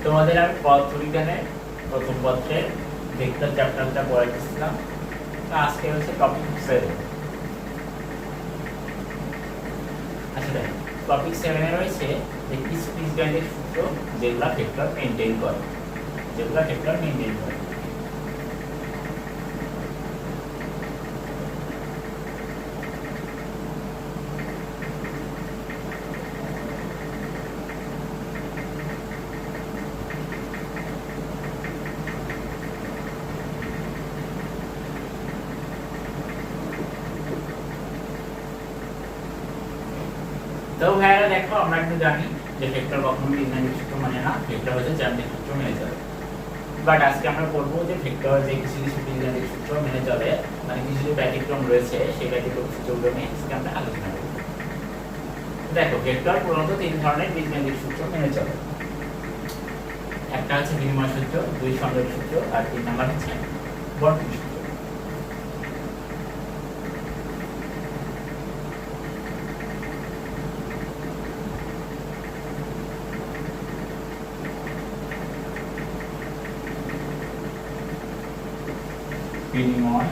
তোমাদের আমি পদার্থবিজ্ঞানের প্রথম পত্রের ভেক্টর চ্যাপ্টারটা পড়াইতেছিলাম। আজকে হচ্ছে টপিক 7। আচ্ছা দেখো, টপিক 7 এ রয়েছে যে কিছু বীজগণিতিক সূত্র যেগুলো ভেক্টর মেইনটেইন করে, তো ভাইরা দেখো, আমরা কিন্তু জানি যে ভেক্টর কখনো বীজগণিতিক সূত্র মানে না, ভেক্টর হচ্ছে জ্যামিতিক সূত্র মেনে চলে। বাট আজকে আমরা পড়বো যে ভেক্টর যে কিছু কিছু বীজগণিতিক সূত্র মেনে চলে, মানে কিছু কিছু ব্যতিক্রম রয়েছে, সেই ব্যতিক্রম সূত্রগুলো নিয়ে আজকে আমরা আলোচনা করব। দেখো, ভেক্টর প্রধানত 3 ধরনের বীজগণিতিক সূত্র মেনে চলে। একটা হচ্ছে বিনিময় সূত্র, 2 সংযোগ সূত্র, আর 3 নাম্বার হচ্ছে বর্তনী সূত্র। বিনিময়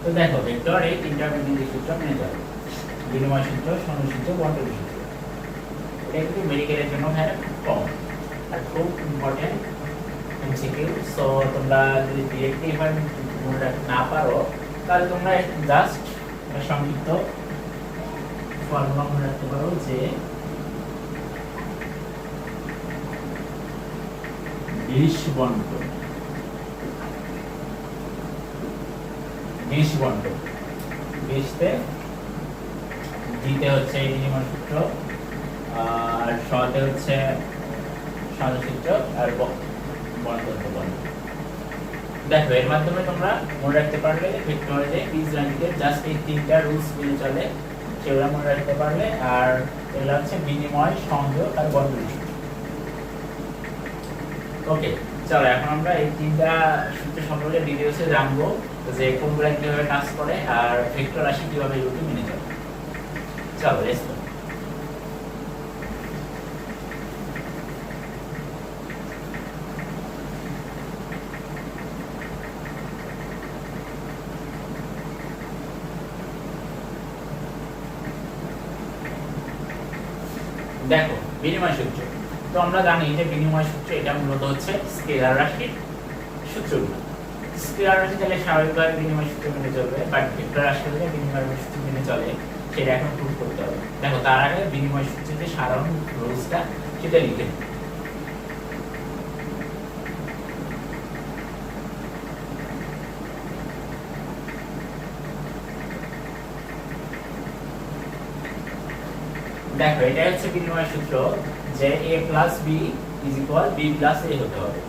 তো দেখো, ভেক্টর এই 3টা বীজগণিতিক সূত্র মেনে চলে: বিনিময় সূত্র, সংযোগ সূত্র, বর্তনী সূত্র। এটা কিন্তু মেডিকেলের জন্য খুব কমন আর খুব ইম্পর্টেন্ট এমসিকিউ। সো তোমরা যদি ডিরেক্টলি এভাবে মনে রাখতে না পারো, তাহলে তোমরা জাস্ট সংক্ষিপ্ত ফর্মুলা মনে রাখতে পারো যে বিশ বণ্টন বিশতে দিতে হচ্ছে এই বিনিময় সূত্র, আর শতে হচ্ছে সংযোগ সূত্র, আর বণ্টন। দেখো, এর মাধ্যমে তোমরা মনে রাখতে পারলে ভেক্টরে যে বীজগণিতের জাস্ট এই 3টা রুলস মেনে চলে, সেগুলো মনে রাখতে পারলে। আর এগুলো হচ্ছে বিনিময়, সংযোগ আর বর্তনী সূত্র। ওকে, চলো এখন আমরা এই 3টা সূত্র সম্পর্কে ডিটেইলসে জানবো, যে কোনগুলো কিভাবে কাজ করে আর ভেক্টর রাশি কিভাবে এগুলোকে মেনে চলে। চলো লেটস গো। দেখো, বিনিময় সূত্র তো আমরা জানি যে বিনিময় সূত্র এটা মূলত হচ্ছে স্কেলার রাশির সূত্রগুলো। স্কেলার রাশি তাহলে স্বাভাবিকভাবে বিনিময় সূত্র মেনে চলবে, বাট ভেক্টর রাশি হলে বিনিময় সূত্র মেনে চলে, সেটা এখন প্রুভ করতে হবে। দেখো, তার আগে বিনিময় সূত্রের যে সাধারণ রুলসটা সেটা লিখে নিই। দেখো, এটা হচ্ছে বিনিময় সূত্র যে a plus b is equal b plus a হতে হবে।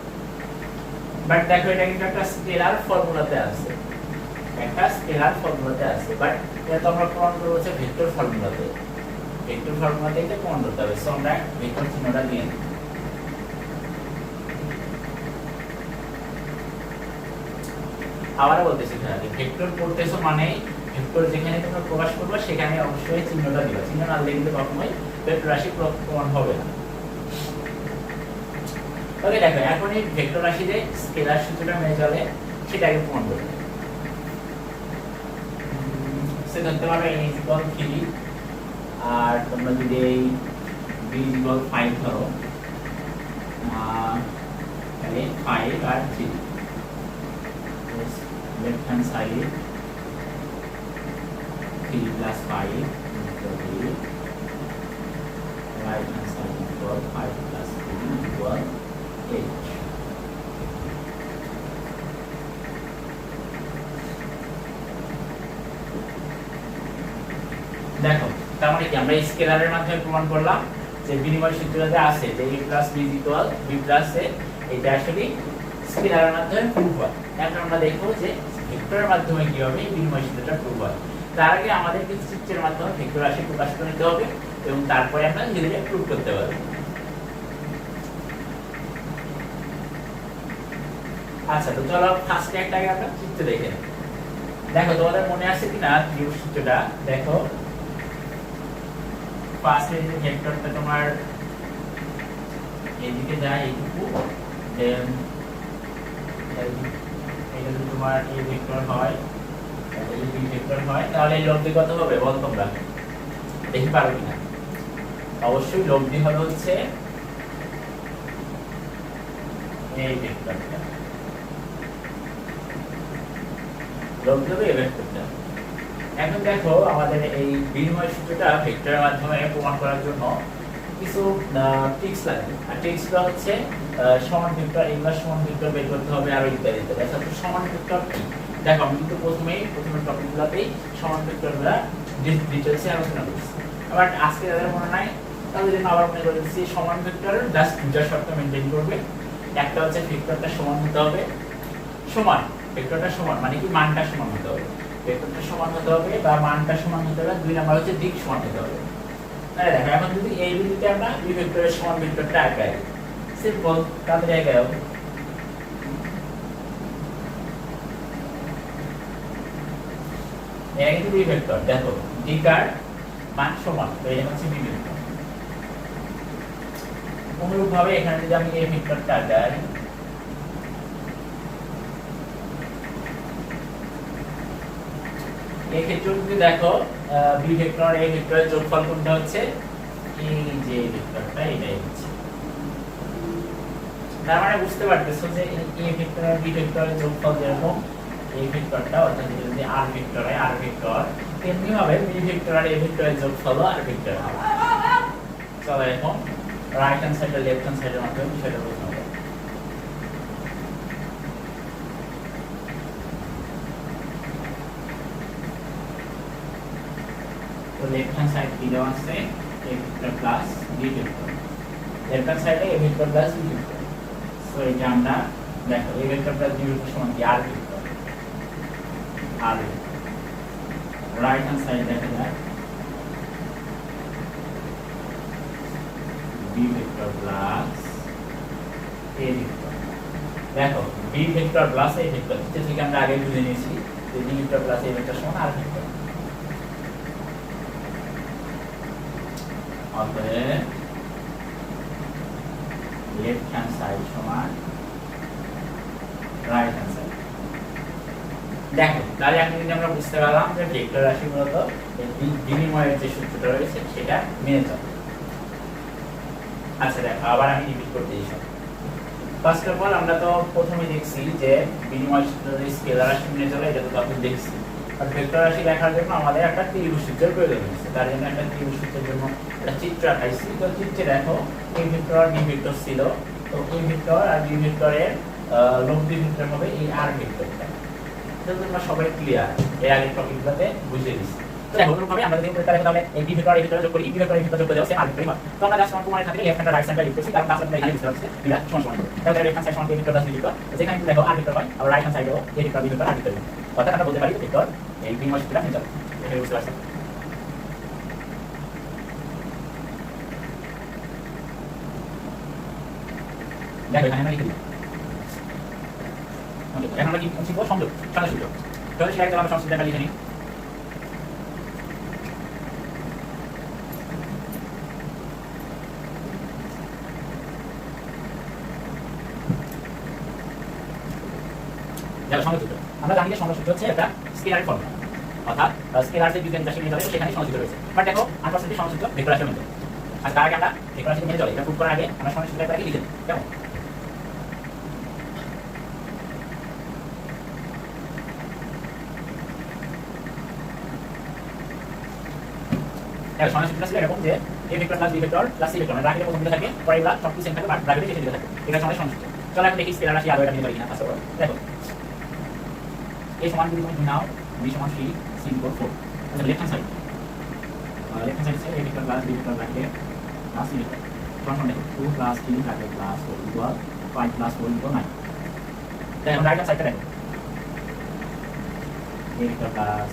বাট দেখো, এটা কিন্তু একটা স্কেলার ফর্মুলাতে আছে, বাট এটা তো আমরা প্রমাণ করব হচ্ছে ভেক্টর ফর্মুলাতে। এটা প্রমাণ করতে হবে। সো আমরা ভেক্টর চিহ্নটা নিয়ে নিই। আবারও বলতেছি, ভেক্টর পড়তেছো মানে ভেক্টর যেখানে তোমরা প্রকাশ করবে সেখানে অবশ্যই চিহ্নটা দিবা। চিহ্ন না দিলে কিন্তু কখনোই ভেক্টর রাশি প্রমাণ হবে না। ওকে, দেখো, এখন এই ভেক্টর রাশিতে স্কেলার সূত্রটা মেনে চলে, সেটাকে প্রমাণ করবে। সে ধরতে পারো n = 3, আর তোমরা যদি এই b = 5 ধরো, তাহলে 5 আর 3 left hand side 3 + 5 right hand side equal 5 + 3 equal 8. দেখো, তার মানে কি আমরা স্কেলারের মাধ্যমে প্রমাণ করলাম যে বিনিময় সূত্রতে আছে যে a + b = b + a, এটা আসলে স্কেলারের মাধ্যমে প্রুফ হয়। এখন আমরা দেখব যে ভেক্টরের মাধ্যমে কি হবে বিনিময় সূত্রটা প্রুভ হয়। তার আগে আমাদেরকে চিত্রের মাধ্যমে ভেক্টর রাশি প্রকাশ করে নিতে হবে এবং তারপরে আমরা ধীরে ধীরে প্রুভ করতে পারবো। আচ্ছা, তো চলো ফার্স্টে একটা আগে আমরা চিত্র দেখে নিই। দেখো তোমাদের মনে আছে কিনা ত্রিভুজ সূত্রটা? দেখো ফার্স্টে যে ভেক্টরটা তোমার এদিকে যায় এইটুকু, দেন এটা যদি তোমার এই ভেক্টর হয়, এটা যদি ভেক্টর হয়, তাহলে এই লব্ধি কত হবে বল তোমরা? দেখি পারো কিনা। অবশ্যই লব্ধি হলো হচ্ছে এই ভেক্টরটা, লব্ধি হবে এই ভেক্টরটা। এখন দেখো আমাদের এই বিনিময় সূত্রটা ভেক্টরের মাধ্যমে প্রমাণ করার জন্য কিছু ট্রিক্স লাগে। আর ট্রিক্সটা হচ্ছে সমান ভেক্টর, এগুলা সমান ভেক্টর বের করতে হবে আর ইত্যাদি ইত্যাদি। আচ্ছা, সমান ভেক্টর কি? দেখো আমি কিন্তু প্রথমে টপিকগুলোতেই সমান ভেক্টরগুলো ডিটেইলসে আলোচনা করছি। বাট আজকে যাদের মনে নাই তাদের জন্য আবার মনে করে দিচ্ছি, সমান ভেক্টর জাস্ট দুটা শর্ত মেনটেন করবে। একটা হচ্ছে ভেক্টরটা সমান হতে হবে, সমান ভেক্টরটা সমান মানে কি মানটা সমান হতে হবে, ভেক্টরটা সমান হতে হবে বা মানটা সমান হতে হবে। দুই নাম্বার হচ্ছে দিক সমান হতে হবে। তাহলে দেখো এখন যদি এই বিন্দুতে আমরা দুই ভেক্টরের সমান ভেক্টরটা আঁকাই, সিম্পল তাদের জায়গায় হবে এই কিন্তু দুই ভেক্টর, দেখো দিক আর মান সমান, তো এটা হচ্ছে বি ভেক্টর। অনুরূপভাবে এখানে যদি আমি এই ভেক্টরটা আঁকাই, এই ক্ষেত্রে যদি দেখো বি ভেক্টর এ ভেক্টরের যোগফল কোনটা হচ্ছে এই যে ভেক্টরটা, এটাই হচ্ছে। তার মানে বুঝতে পারতেছো যে এ ভেক্টর আর বি ভেক্টরের যোগফল যেরকম এই ভেক্টরটা, অর্থাৎ যদি আর ভেক্টর হয় আর ভেক্টর, তেমনি ভাবে বি ভেক্টর আর এ ভেক্টরের যোগফল আর ভেক্টর হবে। চলো এখন রাইট হ্যান্ড সাইড আর লেফট হ্যান্ড সাইডের মাধ্যমে বিষয়টা বোঝানো হবে। तो लेफ्ट हैंड साइड की जगह से a vector plus b vector, left hand side a vector plus b vector। सो এটা আমরা দেখো a vector plus b vector সমান কি r vector, r right hand side দেখা যায় b vector plus a vector। দেখো b vector plus a vector যেটা থেকে আমরা আগে বুঝে নিয়েছি যে b vector plus a vector সমান r vector। অতএব লেফট হ্যান্ড সাইড সমান রাইট হ্যান্ড সাইড। দেখো তাহলে এখন যদি আমরা বুঝতে পারলাম যে ভেক্টর রাশি মূলত বিনিময়ের যে সূত্রটা রয়েছে সেটা মেনে চলে। আচ্ছা দেখো আবার আমি রিপিট করতে চাই। ফার্স্ট অফ অল আমরা তো প্রথমে দেখছি যে বিনিময় সূত্র যে স্কেলার রাশি মেনে চলে, এটা তো তখন দেখছি। আর ভেক্টর রাশি লেখার জন্য আমাদের একটা ত্রিভুজ সূত্রের প্রয়োজন হচ্ছে, তার জন্য একটা ত্রিভুজ সূত্রের জন্য একটা চিত্র আঁকাইছি। তো চিত্রে দেখো এই ভেক্টর আর বি ভেক্টর ছিল, তো এই ভেক্টর আর বি ভেক্টরের লব্ধি ভেক্টর হবে এই আর ভেক্টরটা। এটা তোমরা সবাই ক্লিয়ার, এর আগের টপিকগুলোতে বুঝিয়ে দিচ্ছি। তো দেখো অনুরূপভাবে আমরা যদি উপরে তাহলে এই বি ভেক্টর এই ভেক্টর যোগ করি, বি ভেক্টর এই ভেক্টর যোগ করে দেওয়া আর ভেক্টর হয়। তো আমরা জাস্ট সমান খাতিরে লেফট হ্যান্ড রাইট হ্যান্ড লিখতেছি, কারণ তাহলে আমরা এখানে বুঝতে পারছি এটা সমান সমান। তাহলে লেফট হ্যান্ড সাইড সমান এই ভেক্টর প্লাস বি ভেক্টর, যেখানে দেখো আর ভেক্টর হয় আর রাইট হ্যান্ড সাইডেও এই ভেক্টর বি ভেক্টর আর ভেক্টর। অর্থাৎ আমরা বলতে পারি ভেক্টর এই বিনিময় সূত্রটা মেনে চলে। এটা বুঝতে পারছেন? দেখো এখানে আমরা লিখে দিই। ওকে, এখন আমরা কি শিখব? সংযোগ, সংযোগ সূত্র। তাহলে সেটা আমরা সংযোগ সূত্রটা লিখে নিই। দেখো সংযোগ সূত্র, আমরা জানি যে সংযোগ সূত্র হচ্ছে একটা স্কেলার ফর্মুলা, অর্থাৎ স্কেলার যে বীজগণিত রাশি মেনে চলে সেখানে সংযোগ সূত্র রয়েছে। বাট দেখো আনফরচুনেটলি সংযোগ সূত্র ভেক্টর রাশি মেনে চলে। আর তার আগে আমরা ভেক্টর রাশি মেনে চলে এটা প্রুভ করার আগে আমরা সংযোগ সূত্রটা লিখে দিই। কেমন? সংযোগ সূত্র ছিল এরকম যে a vector plus b vector plus c vector, মানে ব্র্যাকেটে প্রথম দিকে থাকে, পরে এগুলা সব কিছু সেম থাকে, বাট ব্র্যাকেটে শেষে দিকে থাকে। এটা সংযোগ সূত্র। চলো এখন দেখি স্কেলার রাশি আরো এটা নিয়ে পারি কিনা। ফার্স্ট অফ অল দেখো a সমান যদি তুমি নাও b সমান 3 c = 4। আচ্ছা লেফট হ্যান্ড সাইড আছে a vector plus b vector ব্র্যাকেটে প্লাস c ভেক্টর সমান দেখো 2 প্লাস 3 ব্র্যাকেট প্লাস 4 = 5 প্লাস 4 = 9। দেখো রাইট হ্যান্ড সাইডটা দেখো a ভেক্টর প্লাস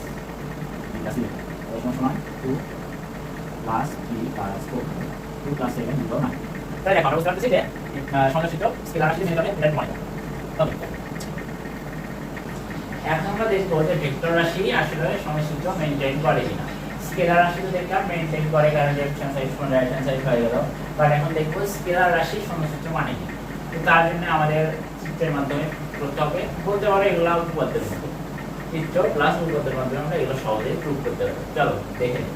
এটা সি ভেক্টর সমান 2 প্লাস 3 প্লাস 4 2 প্লাস 7 ইকুয়াল 9 তাহলে দেখো আমরা বুঝতে পারছি যে সংযোজিত স্কেলার রাশি মেনে চলে এটা মনে হবে। এখন আমরা দেখব যে ভেক্টর রাশি আসলে সমসূত্র মেইনটেইন করে কিনা। স্কেলার রাশি তো দেখলাম মেইনটেইন করে, কারণ left hand side front right hand side হয়ে গেল। বাট এখন দেখব স্কেলার রাশি সমসূত্র মানে কি। তো তার জন্য আমাদের চিত্রের মাধ্যমে করতে হবে। বলতে পারো এগুলো উপপাদ্যের মতো, চিত্র প্লাস উপপাদ্যের মাধ্যমে আমরা এগুলো সহজেই প্রুভ করতে পারবো। চলো দেখে নিই।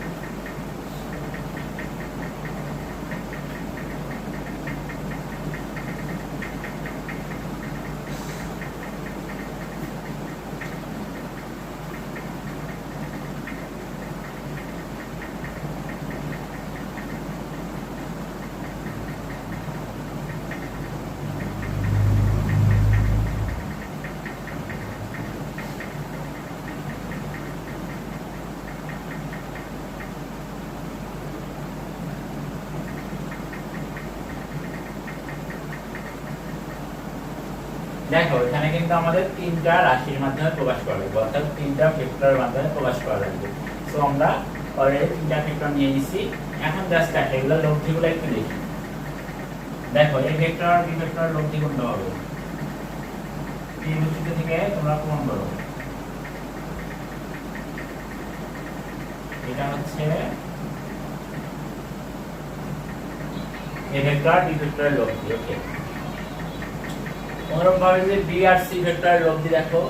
দেখো এখানে কিন্তু আমাদের তিনটা রাশির মাধ্যমে প্রকাশ করা লাগবে, অর্থাৎ তিনটা ভেক্টরের মাধ্যমে প্রকাশ করা লাগবে। সো আমরা অলরেডি তিনটা ভেক্টর নিয়ে নিছি। এখন জাস্ট এগুলো লব্ধিগুলো একটু দেখি। দেখো এই ভেক্টর আর বি ভেক্টর লব্ধি কোনটা হবে? এই লব্ধিটা থেকে তোমরা প্রমাণ করো। এটা হচ্ছে এই ভেক্টর বি ভেক্টরের লব্ধি। ওকে, অনুরূপ ভাবে যে বি আর সি ভেক্টরের লব্ধি দেখো,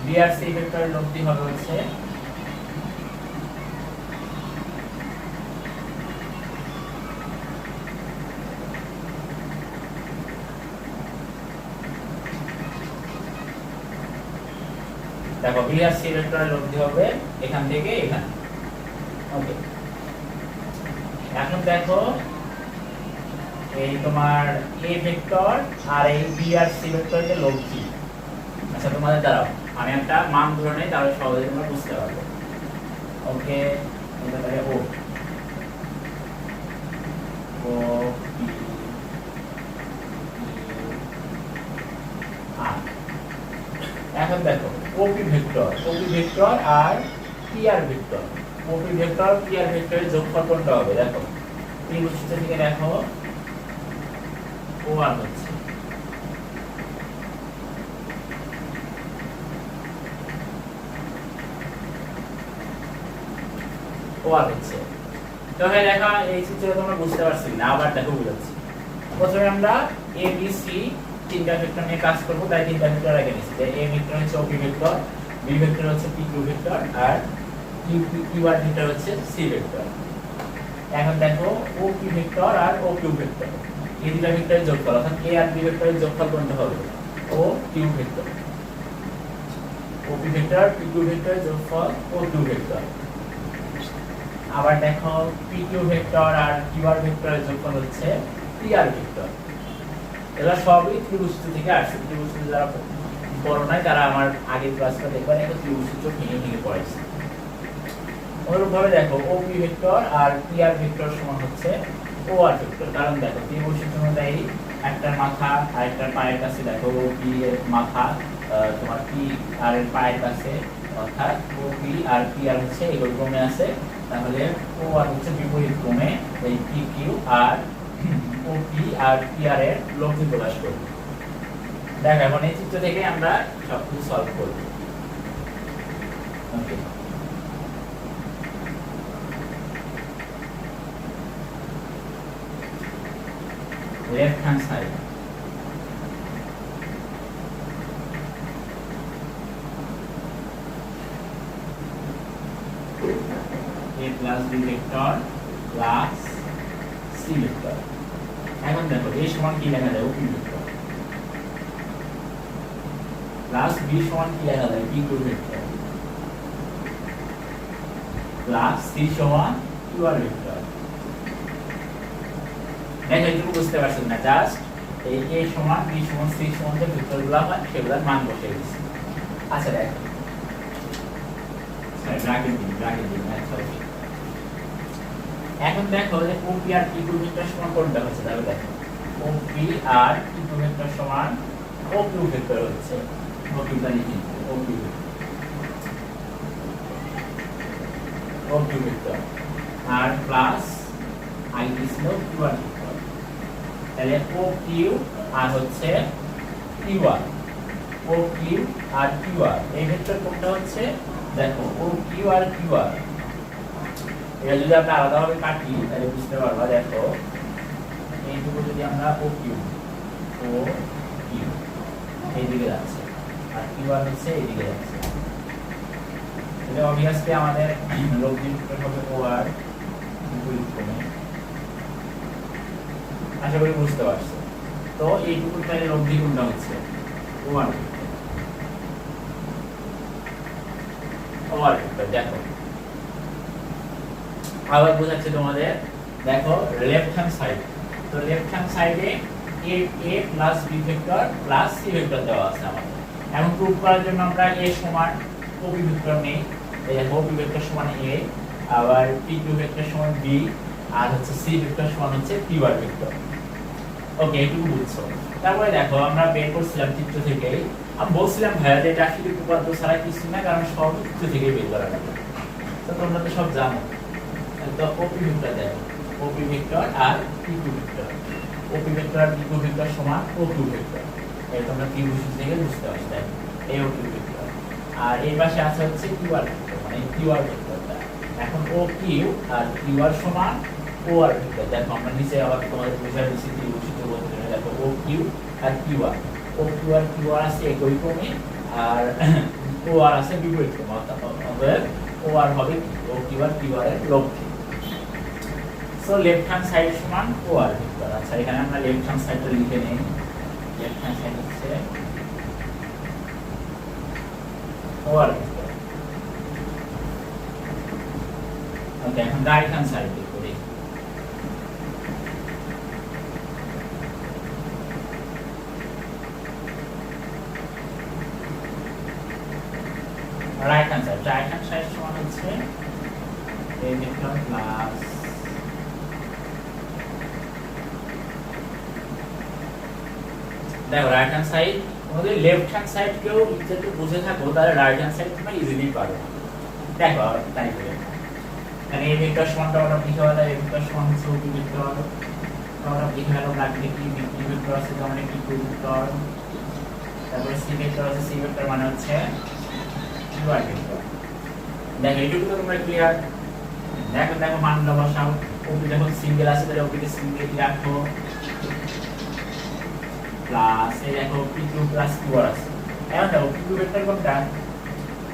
বি আর সি ভেক্টরের লব্ধি হবে হচ্ছে দেখো বি আর সি ভেক্টরের লব্ধি হবে এখান থেকে এখানে। ওকে, এখন দেখো এই তোমার এ ভেক্টর আর এই বি আর সি ভেক্টরের লব্ধি। আচ্ছা তোমাদের দাঁড়াও আমি একটা মান ধরে নেই, তাহলে সহজে তোমরা বুঝতে পারবে। ওকে, এটা তাহলে ও ও পি আর। এখন দেখো ওপি ভেক্টর আর পি আর ভেক্টর, ওপি ভেক্টর পি আর ভেক্টরের যোগফল কোনটা হবে? দেখো এই বৈশিষ্ট্য থেকে দেখো ও আর হচ্ছে ও আর হচ্ছে। তবে দেখা এই চিত্রে তোমরা বুঝতে পারছি না, আবার দেখো বুঝাচ্ছি। প্রথমে আমরা এ বি সি তিনটা ভেক্টর নিয়ে কাজ করব, তাই তিনটা ভেক্টর আগে নিয়েছি। এ ভেক্টর হচ্ছে ওপি ভেক্টর, বি ভেক্টর হচ্ছে পি কিউ ভেক্টর, আর কিউ আর ভেক্টর হচ্ছে সি ভেক্টর। এখন দেখো ও পি ভেক্টর আর ও কিউ ভেক্টর, এই দুটো ভেক্টরের যোগফল, অর্থাৎ এ আর বি ভেক্টরের যোগফল কোনটা হবে? O Q vector. O P vector P Q ভেক্টরের যোগফল ও কিউ ভেক্টর। আবার দেখো পি কিউ ভেক্টর আর কিউ আর ভেক্টরের যোগফল হচ্ছে পি আর ভেক্টর। এগুলো সবই ত্রিভুজসূত্র থেকে আসছে। ত্রিভুজসূত্র যারা বড় নয় তারা আমার আগের ক্লাসটা দেখবেন, এটা ত্রিভুজসূত্র ভেঙে ভেঙে পড়েছে। অনুরূপভাবে দেখো ও পি ভেক্টর আর পি আর ভেক্টর সমান হচ্ছে ও আর ভেক্টর, কারণ দেখো ত্রিভুজসূত্র অনুযায়ী একটার মাথা আর একটার পায়ের কাছে, দেখো ও পি এর মাথা তোমার পি আর এর পায়ের কাছে, অর্থাৎ O P R P R হচ্ছে এগুলো ক্রমে আছে, তাহলে ও আর হচ্ছে বিপরীত ক্রমে এই P Q R O P R P R এর লব্ধি প্রকাশ করব। দেখো এখন এই চিত্র থেকে আমরা সবকিছু সলভ করব। ওকে, left hand side a plus b vector plus c vector। এখন দেখো a সমান কি লেখা যায়? ওপি ভেক্টর প্লাস b সমান কি লেখা যায়? p q vector plus c সমান q r ভেক্টর। দেখো এইটুকু বুঝতে পারছেন না? জাস্ট এই a সমান b সমান c সমান যে ভেক্টরগুলো হয় সেগুলোর মান বসিয়ে দিচ্ছি। আচ্ছা দেখো ব্র্যাকেট দিন এখন দেখো যে OP আর PQ ভেক্টর সমান কোনটা হচ্ছে? তাহলে দেখো OP আর PQ ভেক্টর সমান OQ ভেক্টর হচ্ছে। OQ টা লিখি, OQ কিউ ভেক্টর আর প্লাস আইটি ছিল কিউ আর ভেক্টর, তাহলে ও কিউ আর হচ্ছে কিউ আর, ও কিউ আর কিউ আর এই ভেক্টর কোনটা হচ্ছে দেখো ও কিউ আর কিউ আর, এটা যদি আমরা আলাদাভাবে কাটি তাহলে বুঝতে পারবা। দেখো এইটুকু যদি আমরা ও কিউ এইদিকে যাচ্ছে আর কিউ আর হচ্ছে এইদিকে যাচ্ছে, এটা অবভিয়াসলি আমাদের লব্ধি ভেক্টর হবে ও আর বিপরীত ক্রমে। আশা করি বুঝতে পারছো। তো এইটুকু তাহলে লব্ধি কোনটা হচ্ছে ও আর ভেক্টর। দেখো আবার বোঝাচ্ছে তোমাদের, দেখো লেফট হ্যান্ড সাইড, তো লেফট হ্যান্ড সাইডে a plus b vector plus c vector দেওয়া আছে আমাদের। এখন প্রুফ করার জন্য আমরা a সমান ob ভেক্টর নেই, এই যে ob ভেক্টর সমান a, আবার pq ভেক্টর সমান b, আর হচ্ছে c ভেক্টর সমান হচ্ছে qr ভেক্টর। ওকে, এইটুকু বুঝছো। তারপরে দেখো আমরা বের করছিলাম চিত্র থেকে, আমি বলছিলাম ভাইয়া যে এটা আসলে উপপাদ্য ছাড়া কিছু না, কারণ সব চিত্র থেকে বের করা যাবে, তো তোমরা তো সব জানো। তো OP ভেক্টর দেখো, OP ভেক্টর আর PQ ভেক্টর, OP ভেক্টর আর PQ ভেক্টর সমান OQ ভেক্টর, এই তোমরা ত্রিভুজ থেকে বুঝতে পারছো। এই OQ ভেক্টর আর এই পাশে আছে হচ্ছে QR ভেক্টর, মানে QR ভেক্টরটা। এখন OQ আর QR সমান OR ভেক্টর। দেখো আমরা নিচে আবার তোমাদের বুঝাই দিচ্ছি ত্রিভুজ বলতে গেলে, দেখো OQ আর QR, OQ আর QR আছে একই ক্রমে আর OR আছে বিপরীত ক্রমে, অর্থাৎ OR হবে OQ আর QR এর লব্ধি। সো লেফট হ্যান্ড সাইড সমান OR ভেক্টর। আচ্ছা, এখানে আমরা লেফট হ্যান্ড সাইডটা লিখে নেই, লেফট হ্যান্ড সাইড হচ্ছে OR ভেক্টর। ওকে, এখন রাইট হ্যান্ড সাইড লিখব। রাইট হ্যান্ড সাইড সমান হচ্ছে a ভেক্টর প্লাস দেখো রাইট হ্যান্ড সাইড, তোমাদের লেফট হ্যান্ড সাইড কেউ যদি বুঝে থাকো তাহলে রাইট হ্যান্ড সাইড তোমরা ইজিলি পারো। দেখো তাই করে মানে a ভেক্টর সমানটা আমরা লিখে বলা, a ভেক্টর সমান হচ্ছে b ভেক্টর, আমরা লিখে গেল লাগবে কি b ভেক্টর আছে তার মানে কি q ভেক্টর, তারপরে c ভেক্টর আছে, c ভেক্টর মানে হচ্ছে qr ভেক্টর। দেখো এইটুকু তো তোমরা ক্লিয়ার। দেখো মানটা বসাও, ওপি যখন সিঙ্গেল আছে তাহলে ওপিকে সিঙ্গেল রাখো, প্লাস এই দেখো pq প্লাস qr আছে। এখন দেখো pq ভেক্টর কোনটা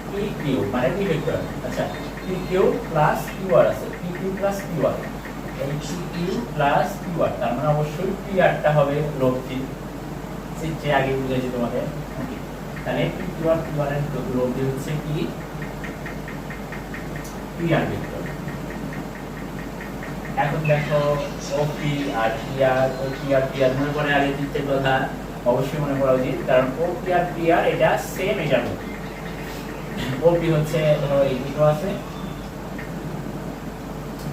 pq মানে b ভেক্টর। আচ্ছা, pq প্লাস qr আছে, pq প্লাস qr, এই pq প্লাস qr তার মানে অবশ্যই pr টা হবে লব্ধি, যে আগে বুঝাইছি তোমাদের। ওকে, তাহলে pq আর qr এর লব্ধি হচ্ছে কি pr ভেক্টর। এখন দেখো OP আর PR, OP আর PR মনে করে আগে চিত্রের কথা অবশ্যই মনে করা উচিত, কারণ OP আর PR এটা সেম, এটার মতো। OP হচ্ছে ধরো এই দুটো আছে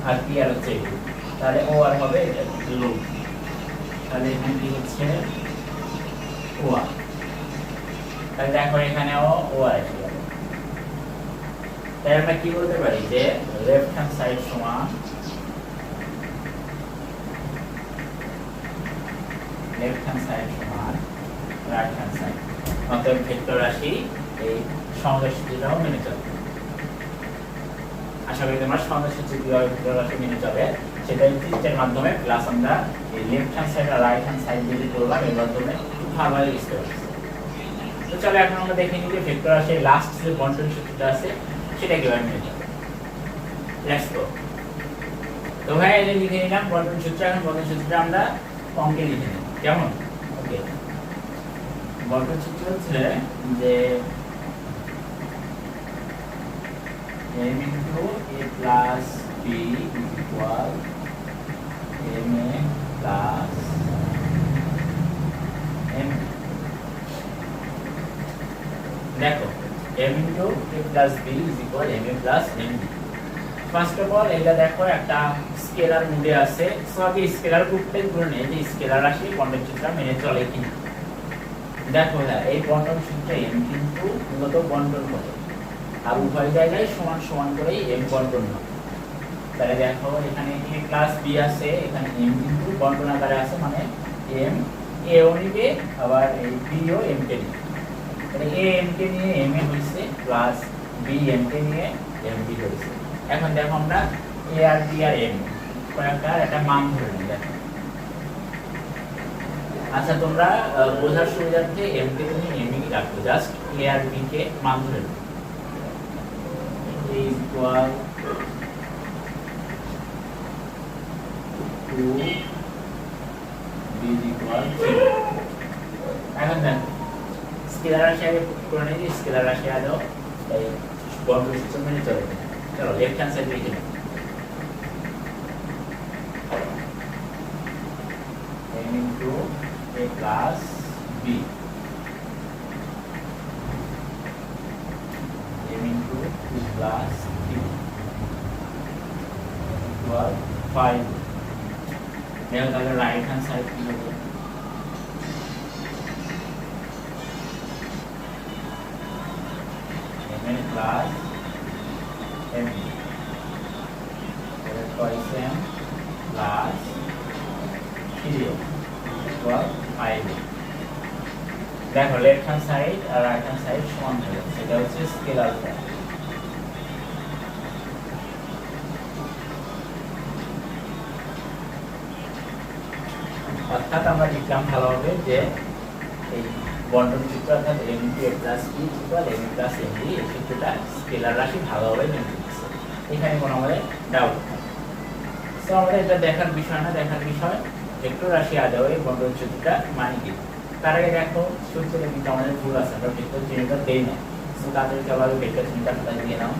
আর PR হচ্ছে এই দুটো, তাহলে OR হবে এটা লোড, তাহলে এখানে কি হচ্ছে OR, তাহলে দেখো এখানেও OR এসে যাবে। তাই আমরা কি বলতে পারি যে লেফট হ্যান্ড সাইড সমান লেফট হ্যান্ড সাইড সমান রাইট হ্যান্ড সাইড, অতএব ভেক্টর রাশি এই সংজ্ঞা সূত্রটাও মেনে চলবে। আশা করি তোমরা সংজ্ঞা সূত্র কিভাবে ভেক্টর রাশি মেনে চলে সেটা চিত্রের মাধ্যমে প্লাস আমরা এই লেফট হ্যান্ড সাইড আর রাইট হ্যান্ড সাইড দিয়ে করলাম, এর মাধ্যমে খুব ভালোভাবে বুঝতে পারছি। তো চলো এখন আমরা দেখে নিই যে ভেক্টর রাশির লাস্ট যে বন্টন সূত্রটা আছে সেটা কিভাবে মেনে চলে। Let's go. তো ভাই এই যে লিখে নিলাম বন্টন সূত্র, এখন বন্টন সূত্রটা আমরা অঙ্কে লিখে নিই, কেমন? ওকে, বন্টন সূত্র হচ্ছে যে m into a plus b is equal ma plus m। দেখো m into a plus b is equal ma plus mb। First of all এটা দেখো একটা স্কেলার মুডে আছে, সো আগে স্কেলার গ্রুপটাই ধরে নেই যে স্কেলার রাশি বন্টন সূত্র মেনে চলে কিনা। দেখো হ্যাঁ, এই বন্টন সূত্রে m কিন্তু মূলত বন্টন করে, আর উভয় জায়গায় সমান সমান করেই m বন্টন হয়। তাহলে দেখো এখানে a প্লাস b আছে, এখানে m কিন্তু বন্টন আকারে আছে, মানে m a ও নিবে আবার এই b ও m কে নিবে। তাহলে a m কে নিয়ে m এ হইছে প্লাস b m কে নিয়ে m b হইছে। এখন দেখো আমরা a R b R m কয়েকটার একটা মান ধরে নিই। দেখো আচ্ছা তোমরা বোঝার সুবিধার্থে m কে তুমি m ই রাখো, জাস্ট a আর b কে মান ধরে নাও। a equal 2 b equal 3। এখন দেখো স্কেলার রাশি আগে করে নিই, স্কেলার রাশি আলো এই বন্টন সূত্র মেনে চলে। চলো লেফট হ্যান্ড সাইড লিখে নাও, m into a plus b, m into 2 plus 3 equal 5। দেখো তাহলে রাইট হ্যান্ড সাইড কি হবে, m plus m twice m plus 3 equal 5। দেখো লেফট হ্যান্ড সাইড আর রাইট হ্যান্ড সাইড সমান হয়ে যাচ্ছে, এটা হচ্ছে স্কেলার ফর্ম। অর্থাৎ আমরা লিখলাম ভালোভাবে যে এই বন্টন সূত্র অর্থাৎ m into a plus b equal m plus m b, এই সূত্রটা স্কেলার রাশি ভালোভাবে মেনে নিচ্ছে, এখানে কোনো আমাদের ডাউট নেই। সো আমাদের এটা দেখার বিষয় না, দেখার বিষয় ভেক্টর রাশি আদৌ এই বন্টন সূত্রটা মানে কি। তার আগে দেখো সূত্রে কিন্তু আমাদের ভুল আছে, আমরা ভেক্টর চিহ্নটা দেই না। সো তাদের চলো আগে ভেক্টর চিহ্নটা কোথায় দিয়ে নাও।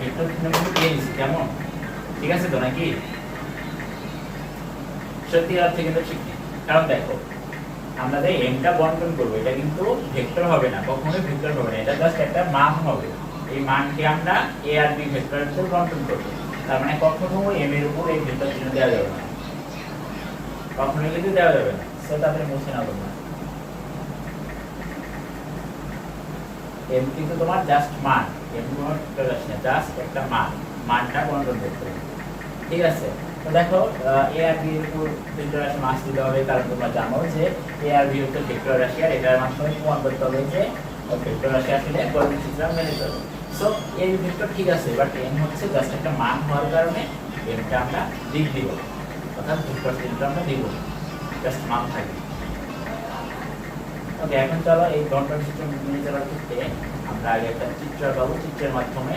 ভেক্টর চিহ্ন কিন্তু দিয়ে দিচ্ছি, কেমন ঠিক আছে তো নাকি? সত্যি অর্থে কিন্তু ঠিক নেই, কারণ দেখো আমরা যে এমটা বন্টন করবো এটা কিন্তু ভেক্টর হবে না, কখনোই ভেক্টর হবে না, এটা জাস্ট একটা মান হবে। এই মানকে আমরা a আর b ভেক্টরের উপর বন্টন করব, তার মানে কখনো m এর উপর এই ভেক্টর চিহ্ন দেওয়া যাবে না, কখনোই কিন্তু দেওয়া যাবে না। সো তাহলে মুছে নাও তোমরা, m কিন্তু তোমার জাস্ট মান, m কোনো ভেক্টর আসে না, জাস্ট একটা মান, মানটা বন্টন করতে হবে, ঠিক আছে? তো দেখো a আর b এর উপর ভেক্টর রাশি মাস দিতে হবে, কারণ তোমরা জানো যে a আর b হচ্ছে ভেক্টর রাশি, আর এটার মাধ্যমে প্রমাণ করতে হবে যে ভেক্টর রাশি আসলে বন্টন সূত্র মেনে চলে। সো এই ভেক্টর ঠিক আছে, বাট m হচ্ছে জাস্ট একটা মান হওয়ার কারণে mটা আমরা লিখ দিব, অর্থাৎ ভেক্টর চিহ্নটা আমরা দিব, জাস্ট মান থাকবে। ওকে, এখন চলো এই বন্টন সূত্র মেনে চলার ক্ষেত্রে আমরা আগে একটা চিত্র পাবো, চিত্রের মাধ্যমে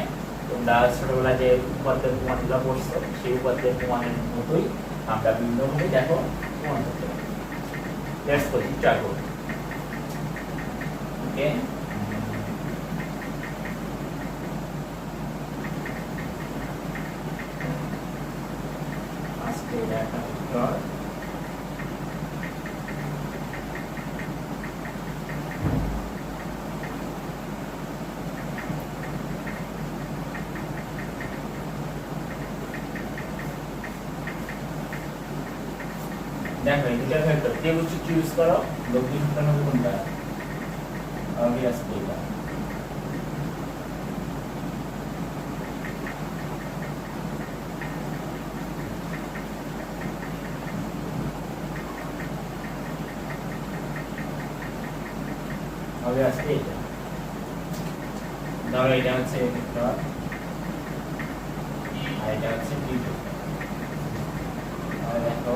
তোমরা ছোটবেলায় যে উপাত্তের প্রমাণগুলো পড়ছো সেই উপাত্তের প্রমাণের মতোই আমরা বিভিন্নভাবে দেখো প্রমাণ করতে পারি। লেটস গো, চিত্র আঁকো। ওকে, আজকে এটা একটা চিত্র। দেখো এই দুটো ভেক্টর ত্রিভুজ চিত্র ইউজ করো, লব্ধি সূত্র হবে কোনটা? অবভিয়াসলি এটা। অবভিয়াসলি এটা। ধরো এটা হচ্ছে ভেক্টর আর এটা হচ্ছে বি ভেক্টর। আর দেখো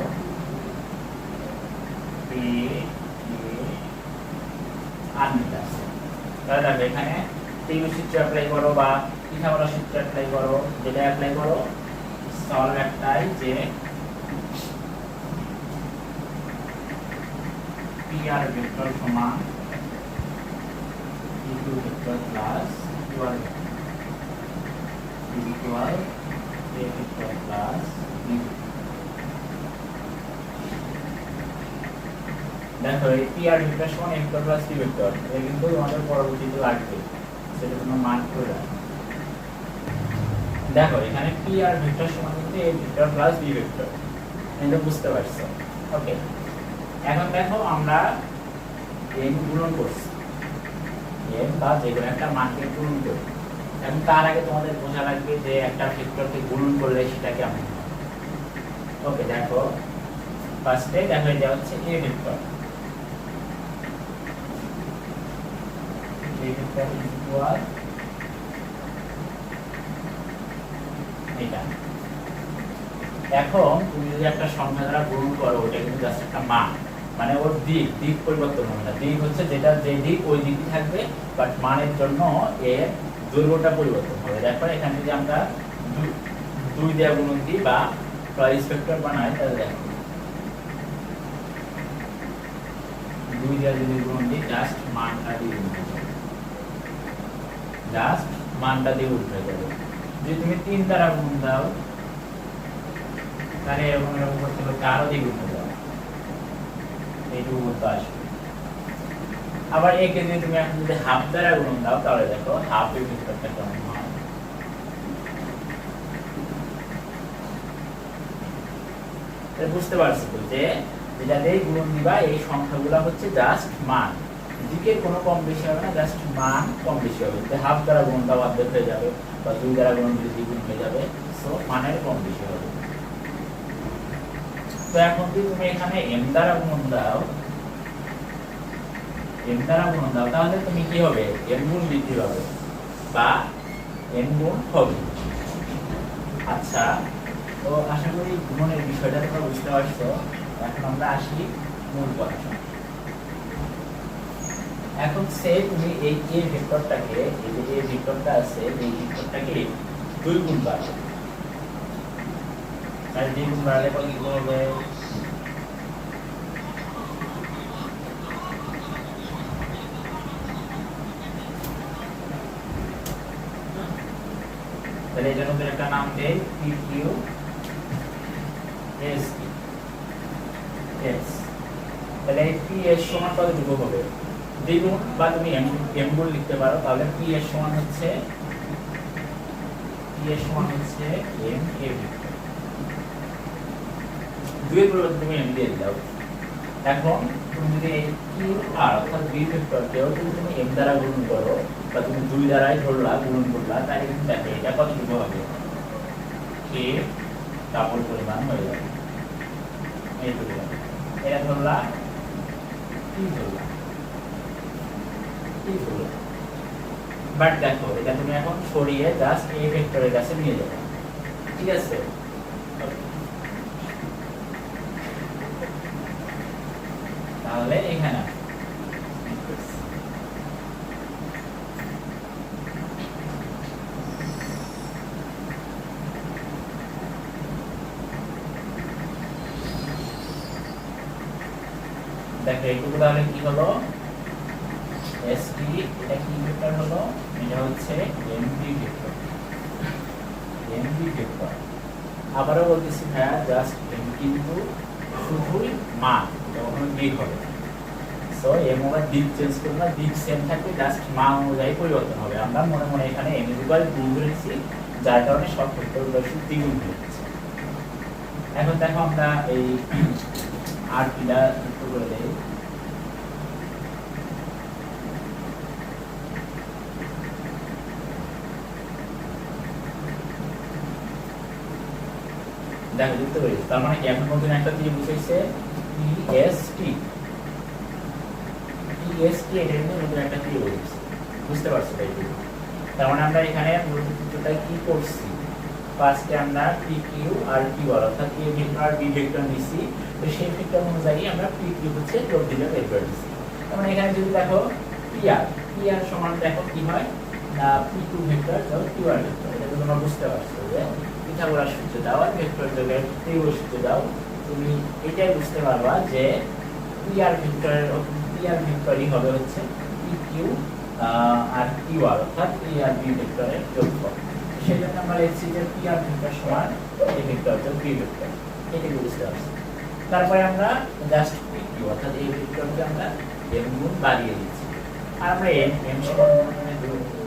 তাহলে এখানে ত্রিভুজ সূত্র অ্যাপ্লাই করো বা পিথাগোরাস সূত্র অ্যাপ্লাই করো, যেটা অ্যাপ্লাই করো সলভ একটাই যে পি আর ভেক্টর সমান P two vector plus Q R equal A vector plus B. দেখো এই পি আর ভেক্টর সমান A vector plus B vector, এটা কিন্তু আমাদের পরবর্তীতে লাগবে, সেটা তোমরা মান করে রাখো। দেখো এখানে পি আর ভেক্টর সমান কিন্তু A vector plus B vector, এটা বুঝতে পারছো? ওকে, এখন দেখো আমরা m গুণন করছি, m বা যে কোনো একটা মানকে গুণন করি। এখন তার আগে তোমাদের বোঝা লাগবে যে একটা ভেক্টরকে গুণন করলে সেটা কেমন হয়। ওকে, দেখো ফার্স্টে দেখো এটা হচ্ছে a vector, a vector equal এটা। এখন তুমি যদি একটা সংখ্যা দ্বারা গুণ করো, ওটা কিন্তু জাস্ট একটা মান, মানে ওর দিক পরিবর্তন হবে না। দিক হচ্ছে যেটা যে দিক ওই দিকই থাকবে, বাট মানের জন্য এর দৈর্ঘ্যটা পরিবর্তন হবে। দেখো এখানে যদি আমরা 2 দিয়ে গুণ দিই বা টয়েস ভেক্টর বানাই, তাহলে দেখো 2 দিয়ে যদি গুণ দিই, জাস্ট মানটা দিয়ে উঠে যাবে, জাস্ট মানটা দিয়ে উঠে যাবে। যদি তুমি 3 দ্বারা গুণ দাও, তাহলে এরকম করতে হবে, আরো দিয়ে গুণ দাও, এইটুকু করতে আসবে। আবার একে যদি তুমি এখন যদি হাফ দ্বারা গুণ দাও, তাহলে দেখো হাফ এর ভেক্টরটা কেমন হয়। বুঝতে পারছো তো যে যেটা দিয়ে গুণ দিবা এই সংখ্যাগুলো হচ্ছে জাস্ট মান, দিকের কোনো কম বেশি হবে না, জাস্ট মান কম বেশি হবে। যদি হাফ দ্বারা গুণ দাও অর্ধেক হয়ে যাবে, বা 2 দ্বারা গুণ দিলে দ্বিগুণ হয়ে যাবে, সো মানের কম বেশি হবে। তো এখন যদি তুমি এখানে m দ্বারা গুণ দাও, তাহলে তুমি কি হবে, m গুণ বৃদ্ধি পাবে বা m গুণ হবে। আচ্ছা, তো আশা করি গুণনের বিষয়টা তোমরা বুঝতে পারছো। এখন আমরা আসি মূল কথা। এখন সে তুমি এই a ভেক্টরটাকে, এই যে a ভেক্টরটা আছে, এই ভেক্টরটাকে 2 গুণ বাড়াবে, তাহলে 2 গুণ বাড়ালে কত হবে, তাহলে এটার মধ্যে একটা নাম দেই PQ S, তাহলে এই PS সমান কতটুকু হবে, দ্বিগুণ, বা তুমি m গুণ লিখতে পারো। তাহলে PS সমান হচ্ছে m a ভেক্টর, 2 এর পরিবর্তে তুমি m দিয়ে দাও। এখন তুমি যদি এই Q আর অর্থাৎ B ভেক্টরকেও যদি তুমি m দ্বারা গুণ করো, বা তুমি 2 দ্বারাই ধরলা গুণ করলা, তাহলে কিন্তু দেখো এটা কতটুকু হবে, k ডাবল পরিমাণ হয়ে যাবে। এইটুকু এটা ধরলা, কি ধরলা, বাট দেখো এটা তুমি এখন সরিয়ে জাস্ট a ভেক্টরের কাছে নিয়ে যাবে, ঠিক আছে? তাহলে এখানে দেখো এইটুকু, তাহলে কি হলো, ST এটা কি ভেক্টর হলো, এটা হচ্ছে MB ভেক্টর, আবারও বলতেছি ভাইয়া, জাস্ট m কিন্তু শুধুই মান, এটা কখনো দিক হবে। সো m ওভার দিক চেঞ্জ করব না, দিক সেম থাকবে, জাস্ট মান অনুযায়ী পরিবর্তন হবে। আমরা মনে মনে এখানে m ইকুয়াল 2 ধরেছি, যার কারণে সব ভেক্টরগুলো শুধু দ্বিগুণ হয়ে যাচ্ছে। এখন দেখো আমরা এই আর পিটা যুক্ত করে দেই, দেখো যুক্ত করি। তার মানে এখন নতুন একটা দিয়ে বুঝাইছে PST, এর জন্য নতুন একটা দিয়ে বুঝাইছে, বুঝতে পারছো তাই? তার মানে আমরা এখানে মূলত কিছুটা কি করছি, ফার্স্টে আমরা PQ আর Q অর্থাৎ A ভেক্টর আর B ভেক্টর নিছি, তো সেই ভেক্টর অনুযায়ী আমরা PQ হচ্ছে যোগ দিলে বের করে দিছি। তার মানে এখানে যদি দেখো PR সমান দেখো কি হয় না, P2 ভেক্টর যোগ QR ভেক্টর। এটা তোমরা বুঝতে পারছো যে পিথাগোরাস সূত্র দাও আর ভেক্টর যোগের ত্রিভুজ সূত্র দাও, তুমি এটাই বুঝতে পারবা যে PR ভেক্টরই হবে হচ্ছে PQ আর QR অর্থাৎ A আর B ভেক্টরের যোগফল। সেই জন্য আমরা লিখছি যে PR ভেক্টর সমান A ভেক্টর যোগ B ভেক্টর, এটাকে বুঝতে পারছি। তারপরে আমরা জাস্ট PQ অর্থাৎ A ভেক্টরকে আমরা m গুণ বাড়িয়ে দিচ্ছি, আর আমরা m সমান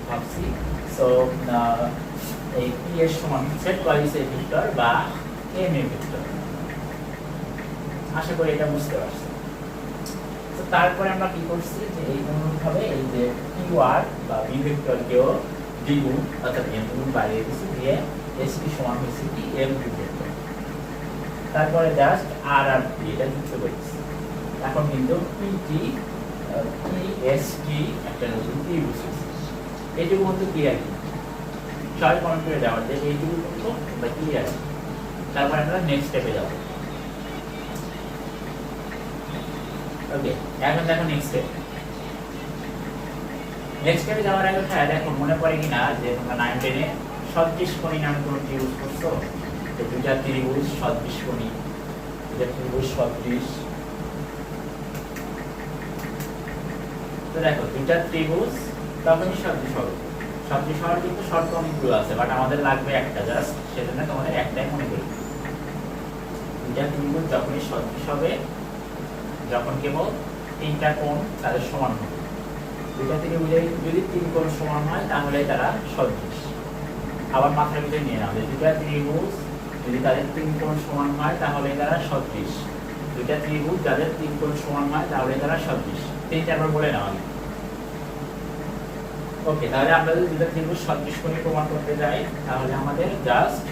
ভাবছি। সো এই P এর সমান হচ্ছে টয়েস A ভেক্টর বা m A ভেক্টর, আশা করি এটা বুঝতে পারছি। তো তারপরে আমরা কি করছি যে এই অনুরূপভাবে এই যে কিউ আর বা বি ভেক্টরকেও দ্বিগুণ অর্থাৎ এম গুণ বাড়িয়ে দিয়েছি, দিয়ে এস পি সমান হয়েছে কি এম বি ভেক্টর। তারপরে জাস্ট আর আর পি এটা যুক্ত করেছি। এখন কিন্তু P T P S T একটা নতুন ত্রিভুজ হয়েছে। এইটুকু কিন্তু ক্লিয়ার, সবাই কমেন্ট করে দেওয়া যে এইটুকু কিন্তু বা ক্লিয়ার। তারপরে আমরা নেক্সট স্টেপে যাব। ওকে, এখন দেখো নেক্সট স্টেপ। নেক্সট স্টেপে যাওয়ার আগে হ্যাঁ দেখো মনে পড়ে কিনা যে তোমরা 9 10 এ সদৃশকোণী নামে কোনো ত্রিভুজ করছো, যে দুইটা ত্রিভুজ সদৃশকোণী, দুইটা ত্রিভুজ সদৃশ। তো দেখো দুইটা ত্রিভুজ তখনই সদৃশ হবে। সদৃশ হওয়ার কিন্তু শর্ত অনেকগুলো আছে, বাট আমাদের লাগবে একটা জাস্ট, সেজন্য তোমাদের একটাই মনে করি। দুইটা ত্রিভুজ যখনই সদৃশ হবে যখন কেবল তিনটা কোণ তাদের সমান হবে। দুইটা ত্রিভুজের যদি তিন কোণ সমান হয় তাহলে তারা সদৃশ। আবার মাথার ভিতরে নিয়ে নাও যে দুইটা ত্রিভুজ যদি তাদের তিন কোণ সমান হয় তাহলে তারা সদৃশ। দুইটা ত্রিভুজ যাদের তিন কোণ সমান হয় তাহলে তারা সদৃশ। তিন চারবার বলে নাও আগে। ওকে, তাহলে আমরা যদি দুইটা ত্রিভুজ সদৃশকোণী প্রমাণ করতে যাই তাহলে আমাদের জাস্ট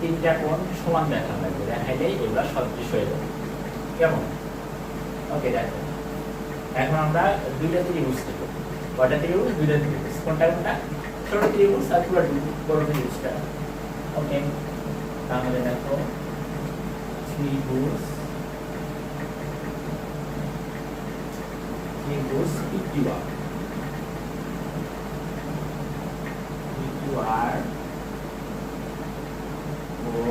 তিনটা কোণ সমান দেখা লাগবে, দেখাইলেই এগুলো সদৃশ হয়ে যাবে। কেমন? ওকে, দেখো এখন আমরা দুইটা ত্রিভুজ নেব। কয়টা ত্রিভুজ? দুইটা ত্রিভুজ। কোনটা কোনটা? ছোট ত্রিভুজ আর বড় ত্রিভুজটা। ওকে, তাহলে দেখো ত্রিভুজ PQR ও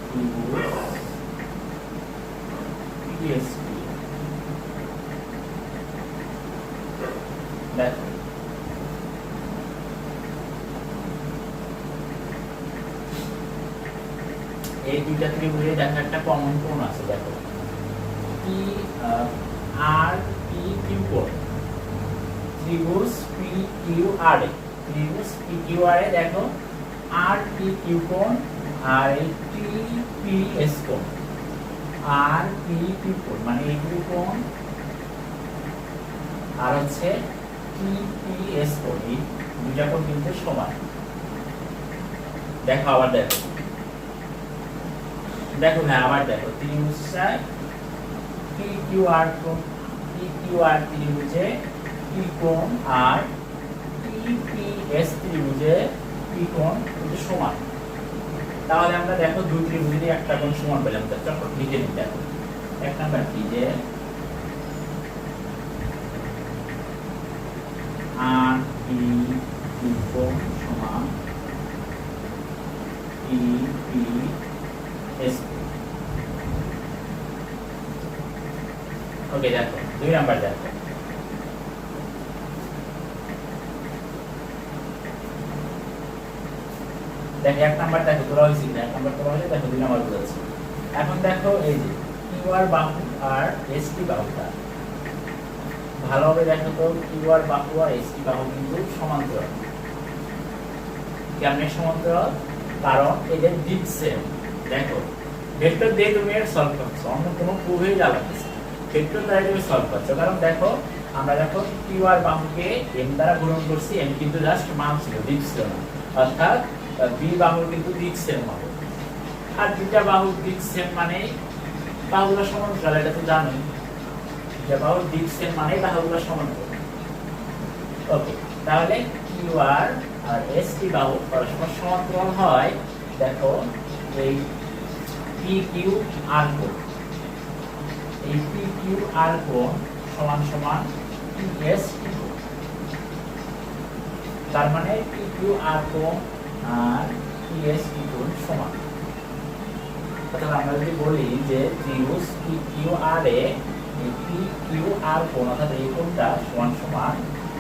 ত্রিভুজ PSP। দেখো এই দুইটা ত্রিভুজে দেখো একটা কমন কোণ আছে। দেখো পি আর পি কিউ কোণ, ত্রিভুজ পি কিউ আর এ, ত্রিভুজ পি কিউ আর এ দেখো আর পি কিউ কোণ আর এই টি পি এস কোণ। আর পি কিউ কোণ মানে এই দুই কোণ আর হচ্ছে টি পি এস কোণ, এই দুইটা কোণ কিন্তু সমান। দেখো আবার দেখো, দেখো হ্যাঁ আবার দেখো ত্রিভুজটা পি কিউ আর কোণ, পি কিউ আর ত্রিভুজে পি কোণ আর টি পি এস ত্রিভুজে পি কোণ কিন্তু সমান। তাহলে আমরা দেখো দুই ত্রিভুজেরই একটা কোণ সমান পেলাম। চলো লিখে নিই। দেখো এক নাম্বার কি যে আর পি কিউ কোণ সমান টি পি এস। ওকে, দেখো দুই নাম্বার দেখো দেখো এক নাম্বার দেখো তোলা হয়েছে কিনা, এক নাম্বার তোলা হয়েছে, দেখো দুই নাম্বার বোঝাচ্ছে। এখন দেখো এই যে কিউ আর বাহু আর এস টি বাহুটা ভালোভাবে দেখো তো, কিউ আর বাহু আর এস টি বাহু কিন্তু সমান্তরাল। কেমনে সমান্তরাল? কারণ এদের দিক সেম। দেখো ভেক্টর দিয়ে তুমি এর সলভ করছো, অন্য কোনো প্রুভেই যাবে না, ভেক্টর দ্বারা তুমি সলভ করছো। কারণ দেখো আমরা দেখো কিউ আর বাহুকে এম দ্বারা গুণন করছি, এম কিন্তু জাস্ট মান ছিল, দিক ছিল না। অর্থাৎ বি বাহুর কিন্তু দিক সেম হবে। আর দুইটা বাহুর দিক সেম মানে বাহুগুলো সমান্তরাল, এটা তো জানোই যে বাহুর দিক সেম মানে বাহুগুলো সমান্তরাল। ওকে, তাহলে কিউ আর আর এস টি বাহু পরস্পর সমান্তরাল হয়। দেখো এই পি কিউ আর কোণ, এই পি কিউ আর কোণ সমান সমান পি এস টি কোণ। তার মানে পি কিউ আর কোণ আর পি এস টি কোণ সমান। তাহলে আমরা যদি বলি যে ত্রিভুজ পি কিউ আর এ এই পি কিউ আর কোণ অর্থাৎ এই কোণটা সমান সমান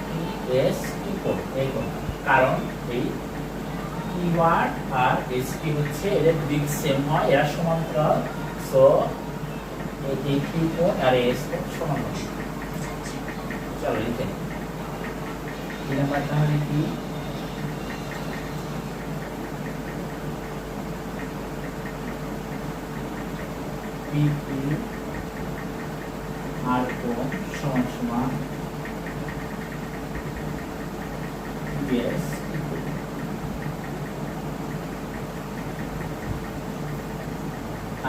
পি এস টি কোণ, এই কোণ। কারণ এই কিউ আর আর এস টি হচ্ছে এদের দিক সেম হয়, এরা সমান্তরাল। সো এই কিউ কোণ আর এস কোণ সমান হবে। চলো লিখে নিই। এই নাম্বারটা হলো কি? পিপি আর কোণ সমান সমান পিএস।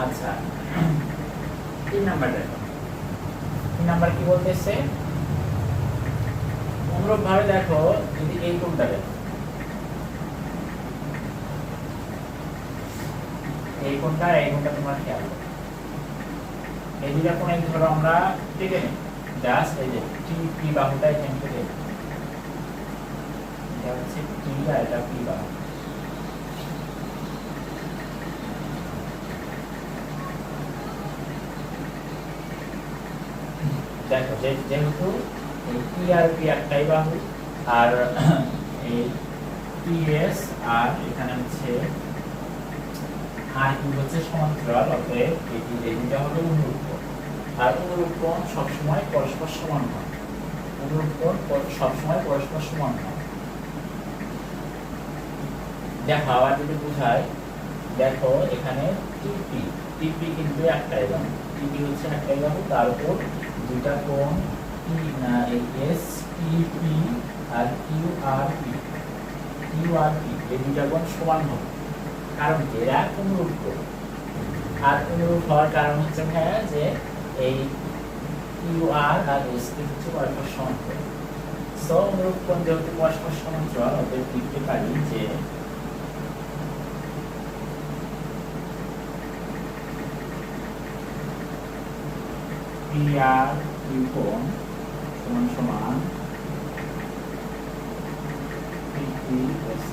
আচ্ছা 3 নাম্বার দেখো, 3 নাম্বার কি বলতেছে, অনুরূপ ভাবে দেখো যদি এই কোণটা দেখো, এই কোণটা এই কোণটা তোমার খেয়াল করো, এই দুটা কোণ ধরো আমরা টেনে নিই, জাস্ট এই যে টি বাহুটা এখান থেকে, এটা হচ্ছে টি আর এটা পি বাহু। দেখো যেহেতু এই টি আর পি একটাই বাহু, আর এই টিএস আর এখানে হচ্ছে আর কিউ হচ্ছে সমান্তরাল, অতএব এই দুটো হলো অনুরূপ কোণ। আর অনুরূপ কোণ সবসময় পরস্পর সমান হয়, অনুরূপ কোণ সবসময় পরস্পর সমান হয়। দেখো আবার যদি বোঝায়, দেখো এখানে টিপি কিন্তু একটাই বাহু, টিপি হচ্ছে একটাই বাহু, তার উপর দুইটা কোণ এস টিপি আর কিউ আর পি এই দুইটা কোণ সমান হবে, কারণ এরা অনুরূপ কোণ। আর অনুরূপ হওয়ার কারণ হচ্ছে ভাইয়া যে এই কিউ আর এস টি হচ্ছে পরস্পর সমান্তরাল। সো অনুরূপ কোণ যেহেতু পরস্পর সমান্তরাল, অতএব লিখতে পারি যে পি আর কিউ কোণ সমান সমান পিপি এস।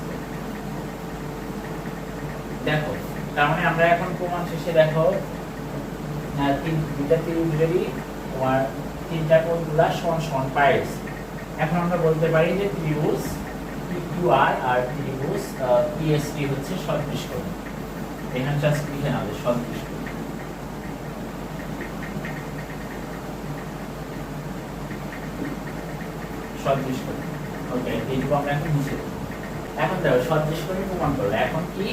দেখো তার মানে আমরা এখন প্রমাণ শেষে দেখো দুইটা ত্রিভুজেরই তোমার তিনটা কোণগুলা সমান সমান পাইছি। এখন আমরা বলতে পারি যে ত্রিভুজ পিকিউআর আর ত্রিভুজ পিএসটি হচ্ছে সদৃশ কোণ। এখানে জাস্ট লিখে নাও সদৃশ কোণ। সদৃশ কোণ, ওকে, এইটুকু আমরা এখন মুছে দেব। এখন দেখো সদৃশ কোণ প্রমাণ করলে এখন কি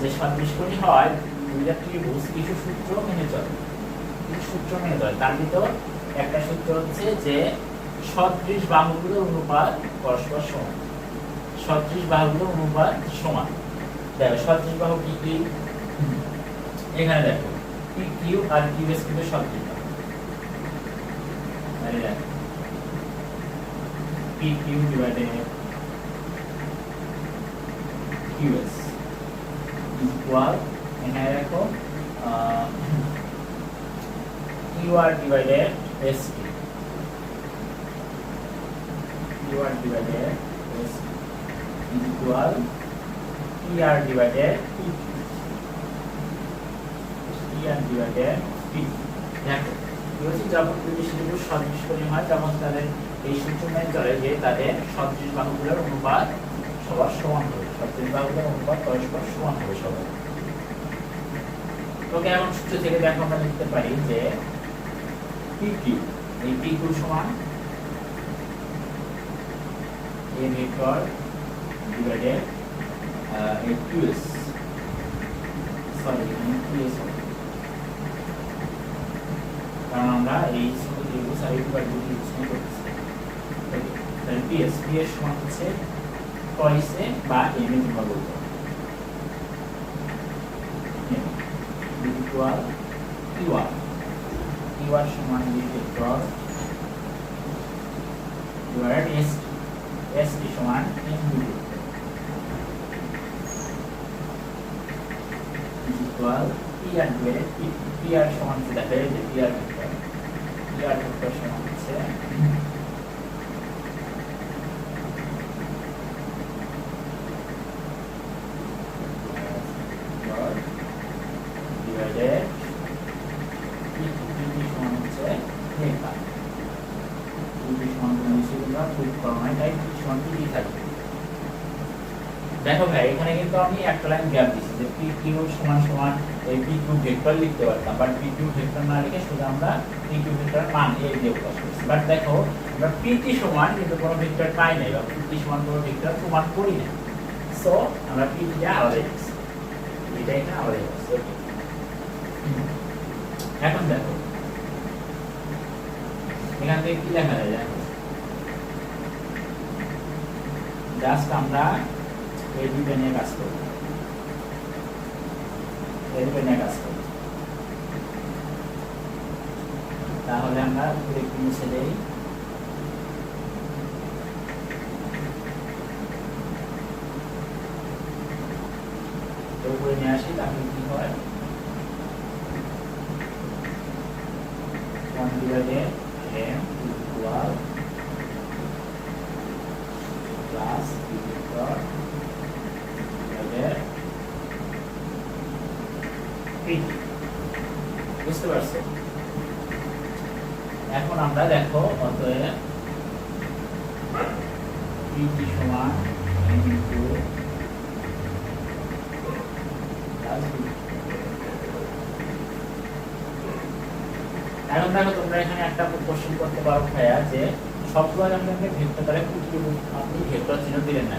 যে সদৃশ কোণ হয় দুইটা ত্রিভুজ কিছু সূত্র মেনে চলে, তার ভিতর একটা সূত্র হচ্ছে যে সদৃশ বাহুগুলোর অনুপাত পরস্পর সমান, সদৃশ বাহুগুলোর অনুপাত সমান। দেখো সদৃশ বাহু কি কি, এখানে দেখো পি কিউ আর কিউ এস কিন্তু সদৃশ বাহু, আরে দেখো P Q divided Q S equal, এখানে দেখো QR divided ST, QR divided ST is equal PR divided PT, PR divided PT। দেখো বলছি যখন দুটি ত্রিভুজ সদৃশ কোণ হয় তখন তাদের এই সূত্র মেনে চলে যে তাদের সদৃশ বাহুগুলোর অনুপাত সবার সমান হবে, সদৃশ বাহুগুলোর অনুপাত পরস্পর সমান হবে সবার। ওকে, এখন সূত্র থেকে দেখো আমরা লিখতে পারি যে PQ, এই PQ সমান A vector divided QS, sorry এখানে QS হবে, কারণ আমরা এই ছোট ত্রিভুজ আর এইটুকু দুটি ইউজ করতেছি। তাহলে PS সমান হচ্ছে টয়েস A বা M এ তোমরা বলতে পারো, ইকুয়াল QR, QR সমান B ভেক্টর ডিভাইডেড ST সমান M equal PR divided PR সমান কি দেখে যে PR ভেক্টর সমান হচ্ছে ডিভাইডেড দেখো ভাই এখানে কিন্তু আমি একটা লাইন গ্যাপ দিচ্ছি যে PQ সমান সমান এই PQ ভেক্টর লিখতে পারতাম, বাট PQ ভেক্টর না লিখে শুধু আমরা PQ ভেক্টরের মান A দিয়ে প্রকাশ করছি। বাট দেখো আমরা PT সমান কিন্তু কোনো ভেক্টর পাই নাই বা PT সমান কোনো ভেক্টর প্রমাণ করি না, সো আমরা PT টা আলাদা লিখছি, এটা এখানে আলাদা লিখছি। ওকে, এখন দেখো এখান থেকে কি লেখা যায় দেখো, জাস্ট আমরা এই দুটো নিয়ে কাজ করব, এই দুটো নিয়ে কাজ করব। তাহলে আমরা উপরে একটু মুছে দেই, উপরে নিয়ে আসি, তাহলে কি হয় 1 divided m equal plus b vector divided p। বুঝতে পারছো? এখন আমরা দেখো অতএব p সমান m into এখন দেখো তোমরা এখানে একটা কোশ্চেন করতে পারো ভাইয়া যে সবগুলো আমরা ভেক্টর দ্বারা আপনি ভেক্টর চিহ্ন দিলেন না,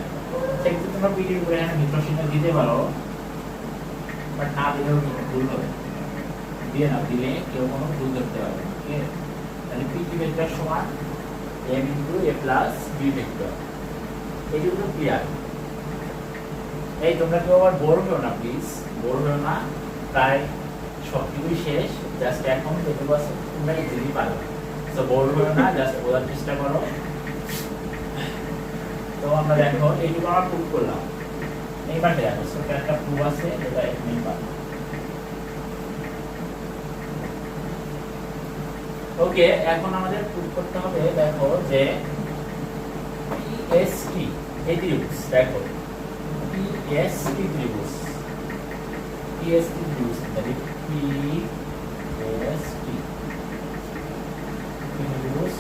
সেক্ষেত্রে তোমরা পিটির উপরে এখানে ভেক্টর চিহ্ন দিতে পারো, বাট না দিলেও ভুল হবে, দিয়ে না দিলে কেউ কোনো ভুল করতে পারবে না। ঠিক আছে, তাহলে পিটি ভেক্টর সমান m into a plus b vector, এই দুটো ক্লিয়ার। এই তোমরা কেউ আবার বোর হও না, প্লিজ বোর হও না, প্রায় সবকিছুই শেষ, জাস্ট এখন যেটুকু আছে তোমরা ইজিলি পারো, তো বোর হও না, জাস্ট বোঝার চেষ্টা করো। তো আমরা দেখো এইটুকু আমরা প্রুভ করলাম, এইবার দেখো ছোট একটা প্রুফ আছে, এটা এখানে পাবো। ওকে, এখন আমাদের প্রুভ করতে হবে দেখো যে PST এই ত্রিভুজ, দেখো PST ত্রিভুজ, PST ত্রিভুজ তাহলে PST ত্রিভুজ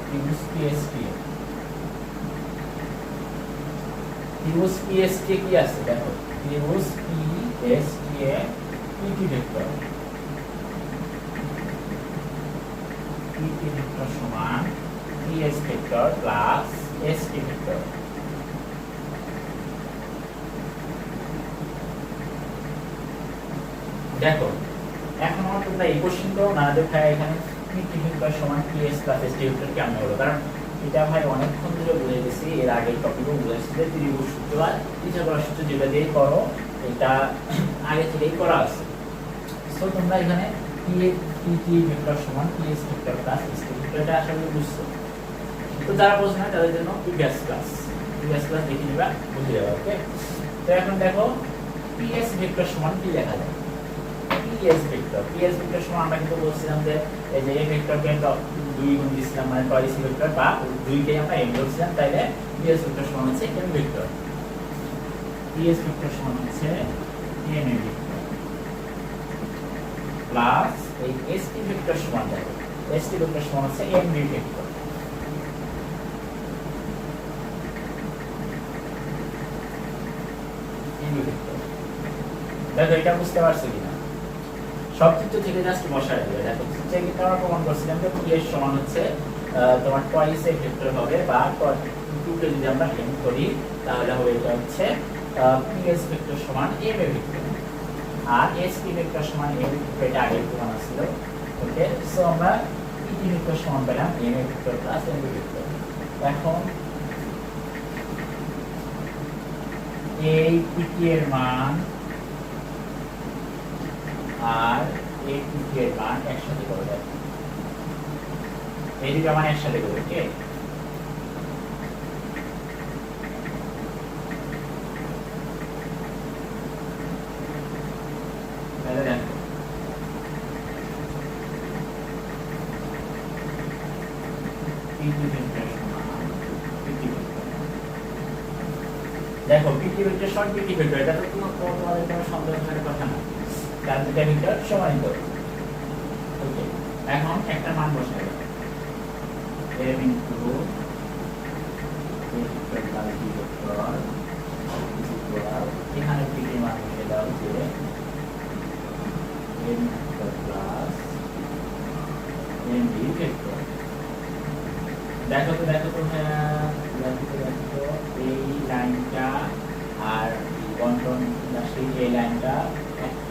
ত্রিভুজ PST কি আছে দেখো, ত্রিভুজ PST এ PT ভেক্টর, PT ভেক্টর সমান PS vector plus ST vector. দেখো এখন আমরা তোমরা এই কোশ্চেনটাও না দেখা, এখানে PT ভেক্টর সমান PS প্লাস ST ভেক্টর কেমন হলো, কারণ এটা ভাই অনেকক্ষণ ধরে বলে গেছি, এর আগের টপিকও বলেছি যে ত্রিভুজ সূত্র আর ইচ্ছা করার সূত্র যেটা দিয়ে করো, এটা আগে থেকেই করা আছে। সো তোমরা এখানে PT ভেক্টর সমান PS vector plus ST vector, এটা আসলে বুঝছো। তো যারা বোঝে না তাদের জন্য প্রিভিয়াস ক্লাস দেখে নিবা, বুঝে যাবে। ওকে, তো এখন দেখো PS ভেক্টর সমান কি লেখা যায়, PS ভেক্টর সমান আমরা কিন্তু বলছিলাম যে এই যে এই ভেক্টরকে 2 গুণ দিছিলাম, মানে টয়েস ভেক্টর বা 2 কে আমরা m বলছিলাম, তাইলে PS ভেক্টর সমান হচ্ছে m ভেক্টর, PS ভেক্টর সমান হচ্ছে m ভেক্টর প্লাস এই ST ভেক্টর সমান দেখো, ST ভেক্টর সমান হচ্ছে m ভেক্টর। দেখো এটা বুঝতে পারছো কিনা, সব কিছু থেকে জাস্ট বসায় দিবে। দেখো যে কিন্তু আমরা প্রমাণ করছিলাম যে PS সমান হচ্ছে তোমার টয়েস এর ভেক্টর হবে, বা 2 কে যদি আমরা m করি তাহলে হবে এটা হচ্ছে PS ভেক্টর সমান m ভেক্টর, আর ST ভেক্টর সমান m ভেক্টর, এটা আগের প্রমাণ ছিল। ওকে, সো আমরা PT ভেক্টর সমান পেলাম m vector plus m vector. এখন এই PT এর মান আর এই PT এর মান একসাথে করে দেব, এই দুটো মান একসাথে করব। ওকে, তাহলে দেখো PT ভেক্টর সমান PT ভেক্টর, দেখো PT ভেক্টর সমান PT ভেক্টর, এটা তো তোমাদের কোনো সন্দেহ থাকার কথা না, কারণ দুটো ভেক্টর সমানিত। ওকে, এখন একটা মান বসাই দাও, m into a vector plus b vector equal, এখানে p এর মান বসিয়ে দাও যে m vector plus m b vector. দেখো তো এই লাইনটা আর বন্টন এই লাইনটা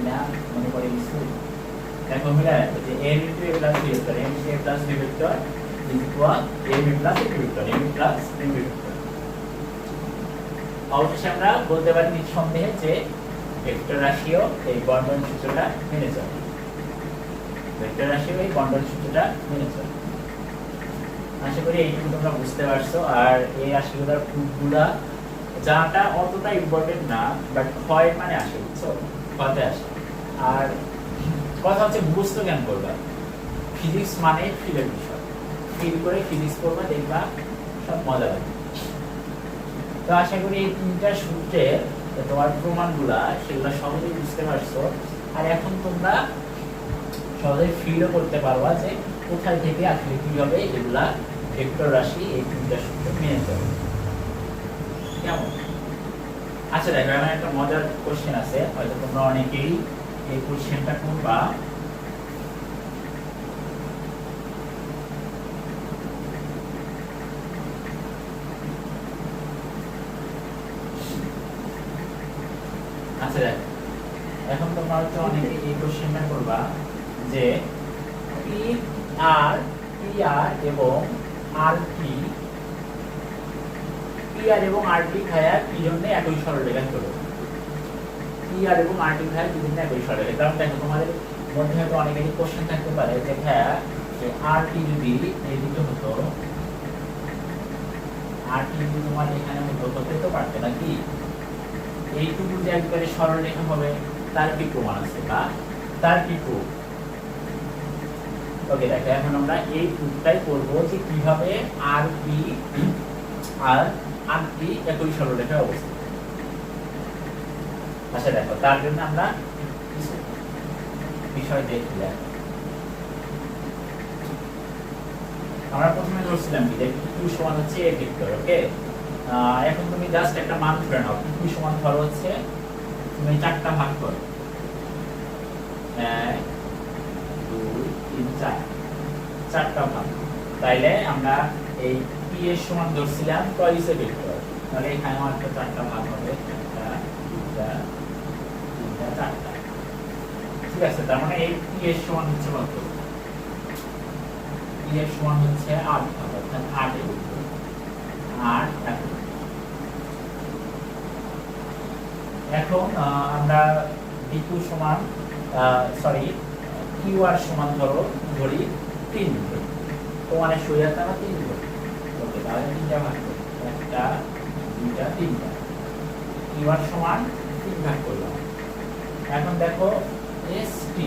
না মনে পড়ে কিছু দেখো মিলা রাখো যে m into a plus b vector m into a plus b vector is equal m plus a vector m plus b vector অবশ্যই আমরা বলতে পারি নিঃসন্দেহে যে ভেক্টর রাশিও এই বন্টন সূত্রটা মেনে চলে ভেক্টর রাশিও এই বন্টন সূত্রটা মেনে চলে আশা করি এইটুকু তোমরা বুঝতে পারছো আর এই রাশিগুলোর প্রুফগুলা জানাটা অতটা ইম্পর্টেন্ট না বাট হয় মানে আসে বুঝছো কথা আসে আর কথা হচ্ছে মুখস্থ জ্ঞান করবা ফিজিক্স মানে ফিলের বিষয় ফিল করে ফিজিক্স করবা দেখবা সব মজা লাগবে তো আশা করি এই তিনটা সূত্রের তোমার প্রমাণগুলা সেগুলো সহজেই বুঝতে পারছো আর এখন তোমরা সহজেই ফিলও করতে পারবা যে কোথায় থেকে আসলে কিভাবে এগুলা ভেক্টর রাশি এই তিনটা সূত্র মেনে চলে কেমন আচ্ছা দেখো এখানে একটা মজার কোশ্চেন আছে হয়তো তোমরা অনেকেই এই কোশ্চেনটা করবা আচ্ছা দেখো এখন তোমরা হয়তো অনেকে এই কোশ্চেনটা করবা যে পি আর এবং আর টি এবং আর টি ভাইয়া কি জন্য একই সরলরেখা চলে পি আর এবং আর টি ভাইয়া কি জন্য একই সরলরেখা কারণ দেখো তোমাদের মধ্যে হয়তো অনেকেরই কোশ্চেন থাকতে পারে যে ভাইয়া যে আর টি যদি এইদিকে হতো আর টি যদি তোমার এখানে হতো হতে তো পারবে নাকি এইটুকু যে একবারে সরলরেখা হবে তার কি প্রমাণ আছে বা তার কি প্রুফ ওকে দেখো এখন আমরা এই প্রুফটাই করব যে কিভাবে আর পি আর আর টি একই সরলরেখায় অবস্থিত আচ্ছা দেখো তার জন্য আমরা বিষয় দেখলে আমরা প্রথমে ধরছিলাম কি যে q সমান হচ্ছে a ভেক্টর ওকে এখন তুমি জাস্ট একটা মান ধরে নাও q সমান ধরো হচ্ছে তুমি চারটা ভাগ করো 1 2 3 4 চারটা ভাগ তাইলে আমরা এই p এর সমান ধরছিলাম টয়েস এ ভেক্টর তাহলে এখানে আমার একটা চারটা ভাগ হবে একটা দুইটা তিনটা চারটা ঠিক আছে তার মানে এই p এর সমান হচ্ছে কত p এর সমান হচ্ছে 8 ভাগ অর্থাৎ 8 এর উপর 8 এখন আমরা dq সমান সরি qr সমান ধরি 3 তো মানে সোজাটা না 3 ধরি ওকে তাহলে তিনটা ভাগ করি একটা দুইটা তিনটা qr সমান 3 ভাগ করলাম এখন দেখো st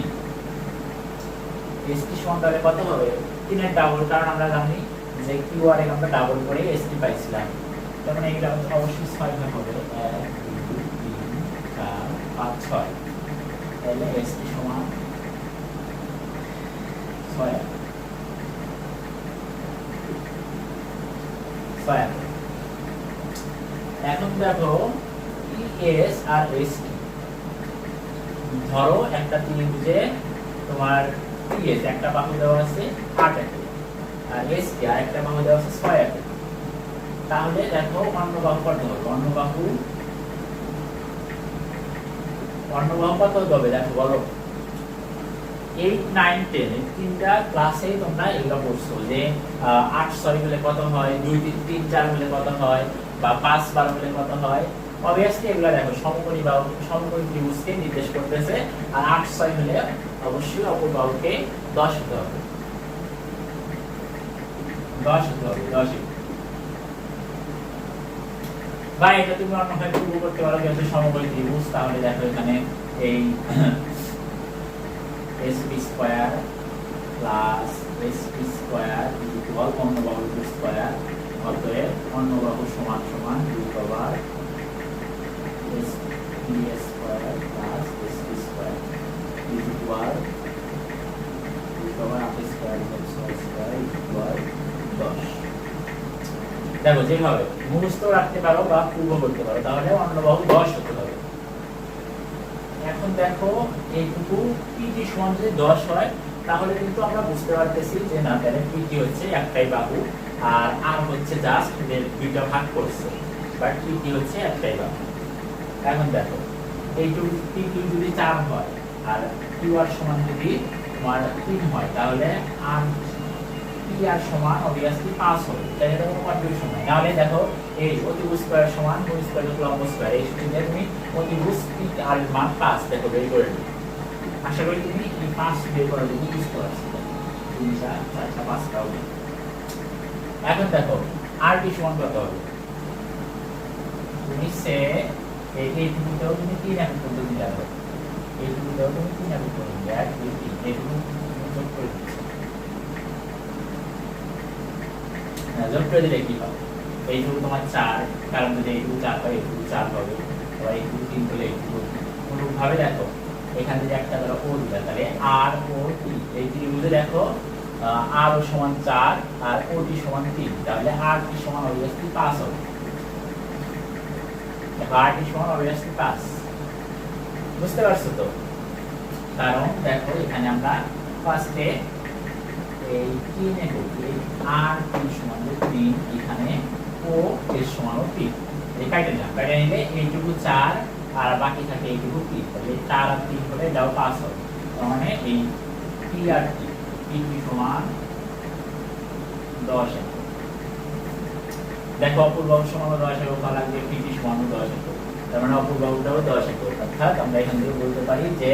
সমান তাহলে কত হবে 3 এর ডাবল কারণ আমরা জানি যে qr এর আমরা ডাবল করে st পাইছিলাম তার মানে এটা অবশ্যই 6 ভাগ হবে 1 2 3 4 5 6 তাহলে st সমান 6 এখন দেখো ES আর ST ধরো একটা ত্রিভুজে তোমার ES একটা বাহু দেওয়া আছে 8 একক আর ST আর একটা বাহু দেওয়া আছে 6 একক তাহলে দেখো অন্য বাহু কত হবে অন্য বাহু কত হবে দেখো বলো 8 9 10 এই তিনটা ক্লাসে তোমরা এগুলো পড়ছো যে 8 6 মিলে কত হয় 2 3 4 মিলে কত হয় বা 5 12 মিলে কত হয় obviously এগুলা দেখো সমকোণী বাহু সমকোণী ত্রিভুজকে নির্দেশ করতেছে আর 8 6 মিলে অবশ্যই অপর বাহুকে 10 হতে হবে 10 বা এটা তুমি অন্যভাবে প্রুভ করতে পারো যে সমকোণী ত্রিভুজ তাহলে দেখো এখানে এই sp square plus sp square equal অন্য বাহুর স্কয়ার অতএব অন্য বাহু সমান সমান 2 পাওয়ার sp square plus sp square equal 2 পাওয়ার r square plus y square equal 10 দেখো যেভাবে মুখস্থ রাখতে পারো বা প্রুভ করতে পারো তাহলে অন্য বাহু 10 হতে হবে এখন দেখো এইটুকু PT সমান যদি 10 হয় তাহলে কিন্তু আমরা বুঝতে পারতেছি যে না তাহলে PT হচ্ছে একটাই বাহু আর r হচ্ছে জাস্ট এর দুইটা ভাগ করছে বাট PT হচ্ছে একটাই বাহু এখন দেখো এইটুকু PT যদি 4 হয় আর কিউ আর সমান যদি তোমার 3 হয় তাহলে আর পি আর সমান অবভিয়াসলি 5 হবে, তাই এটা কোনো কনফিউশন নাই। তাহলে দেখো এই অতিভুজ স্কয়ার সমান ভূমি স্কয়ার লম্ব স্কয়ার, এই সূত্রে তুমি অতিভুজ পি আর এর মান 5 দেখো বের করে নিও। আশা করি তুমি এই 5 বের করার জন্য ইউজ করছো। 3 4 4 5 টাও। এখন দেখো আর কি সমান কত হবে, তুমি সে এইটুকুটাও তুমি 3 একক পদ্ধতি জানো, এইটুকুটাও তুমি 3 একক পদ্ধতি 1 2 3 এইটুকু যোগ করে দিচ্ছ। যোগ করে দিলে কি হবে, এইটুকু তোমার 4, কারণ যদি এইটুকু 4 হয় এইটুকু 4 হবে, আবার এইটুকু 3 হলে এইটুকু অনুরূপভাবে দেখো এখানে যদি একটা ধরো ও দিলা তাহলে আর ও টি, এই ত্রিভুজে দেখো আর ও সমান 4 আর ও টি সমান 3, তাহলে আর টি সমান অবভিয়াসলি 5 হবে। আর টি সমান অবভিয়াসলি 5, বুঝতে পারছো তো? কারণ দেখো এখানে আমরা ফার্স্টে এই 3 একক এই আর টি সমান 3, এখানে ও এর সমান 3, এই কাটে দিলাম, কাটে নিলে এইটুকু 4 আর বাকি থাকে এইটুকু 3, তাহলে 4 আর 3 হলে এটাও 5 হবে। তার মানে এই পি আর টি, পি সমান 10 একক। দেখো অপূর্বাহু সমান 10 একক লাগবে, পি সমান 10 একক, তার মানে অপূর্বাহুটাও 10 একক। অর্থাৎ আমরা এখান থেকে বলতে পারি যে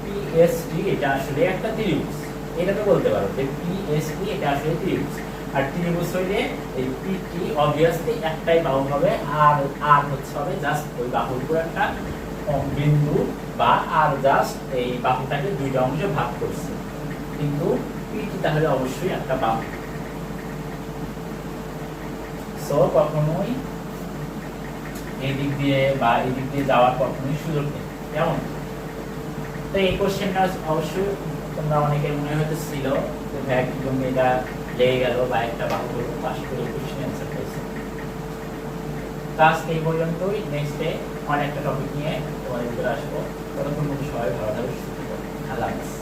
পিএসটি এটা আসলে একটা ত্রিভুজ, এটা তো বলতে পারো যে পিএসটি এটা আসলে ত্রিভুজ। আর ত্রিভুজ হইলে এই পিটি অবভিয়াসলি একটাই বাহু হবে, আর আর হচ্ছে হবে জাস্ট ওই বাহুর উপর একটা বিন্দু, বা আর জাস্ট এই বাহুটাকে দুইটা অংশে ভাগ করছে, কিন্তু পিটি তাহলে অবশ্যই একটা বাহু। সো কখনোই এই দিক দিয়ে বা এই দিক দিয়ে যাওয়ার কখনোই সুযোগ নেই, কেমন? তো এই কোশ্চেনটা অবশ্যই তোমরা অনেকের মনে হয়তো ছিল যে ভাই একদম এটা লেগে গেল বা একটা বাহু হলো, পাশ করে কোশ্চেন অ্যান্সার পেয়েছে। তো আজকে এই পর্যন্তই, নেক্সটে অনেক একটা টপিক নিয়ে তোমাদের ভিতরে আসবো। ততক্ষণ সবাই ভালো থাকবে, সুস্থ থাকবে। আল্লাহ হাফেজ।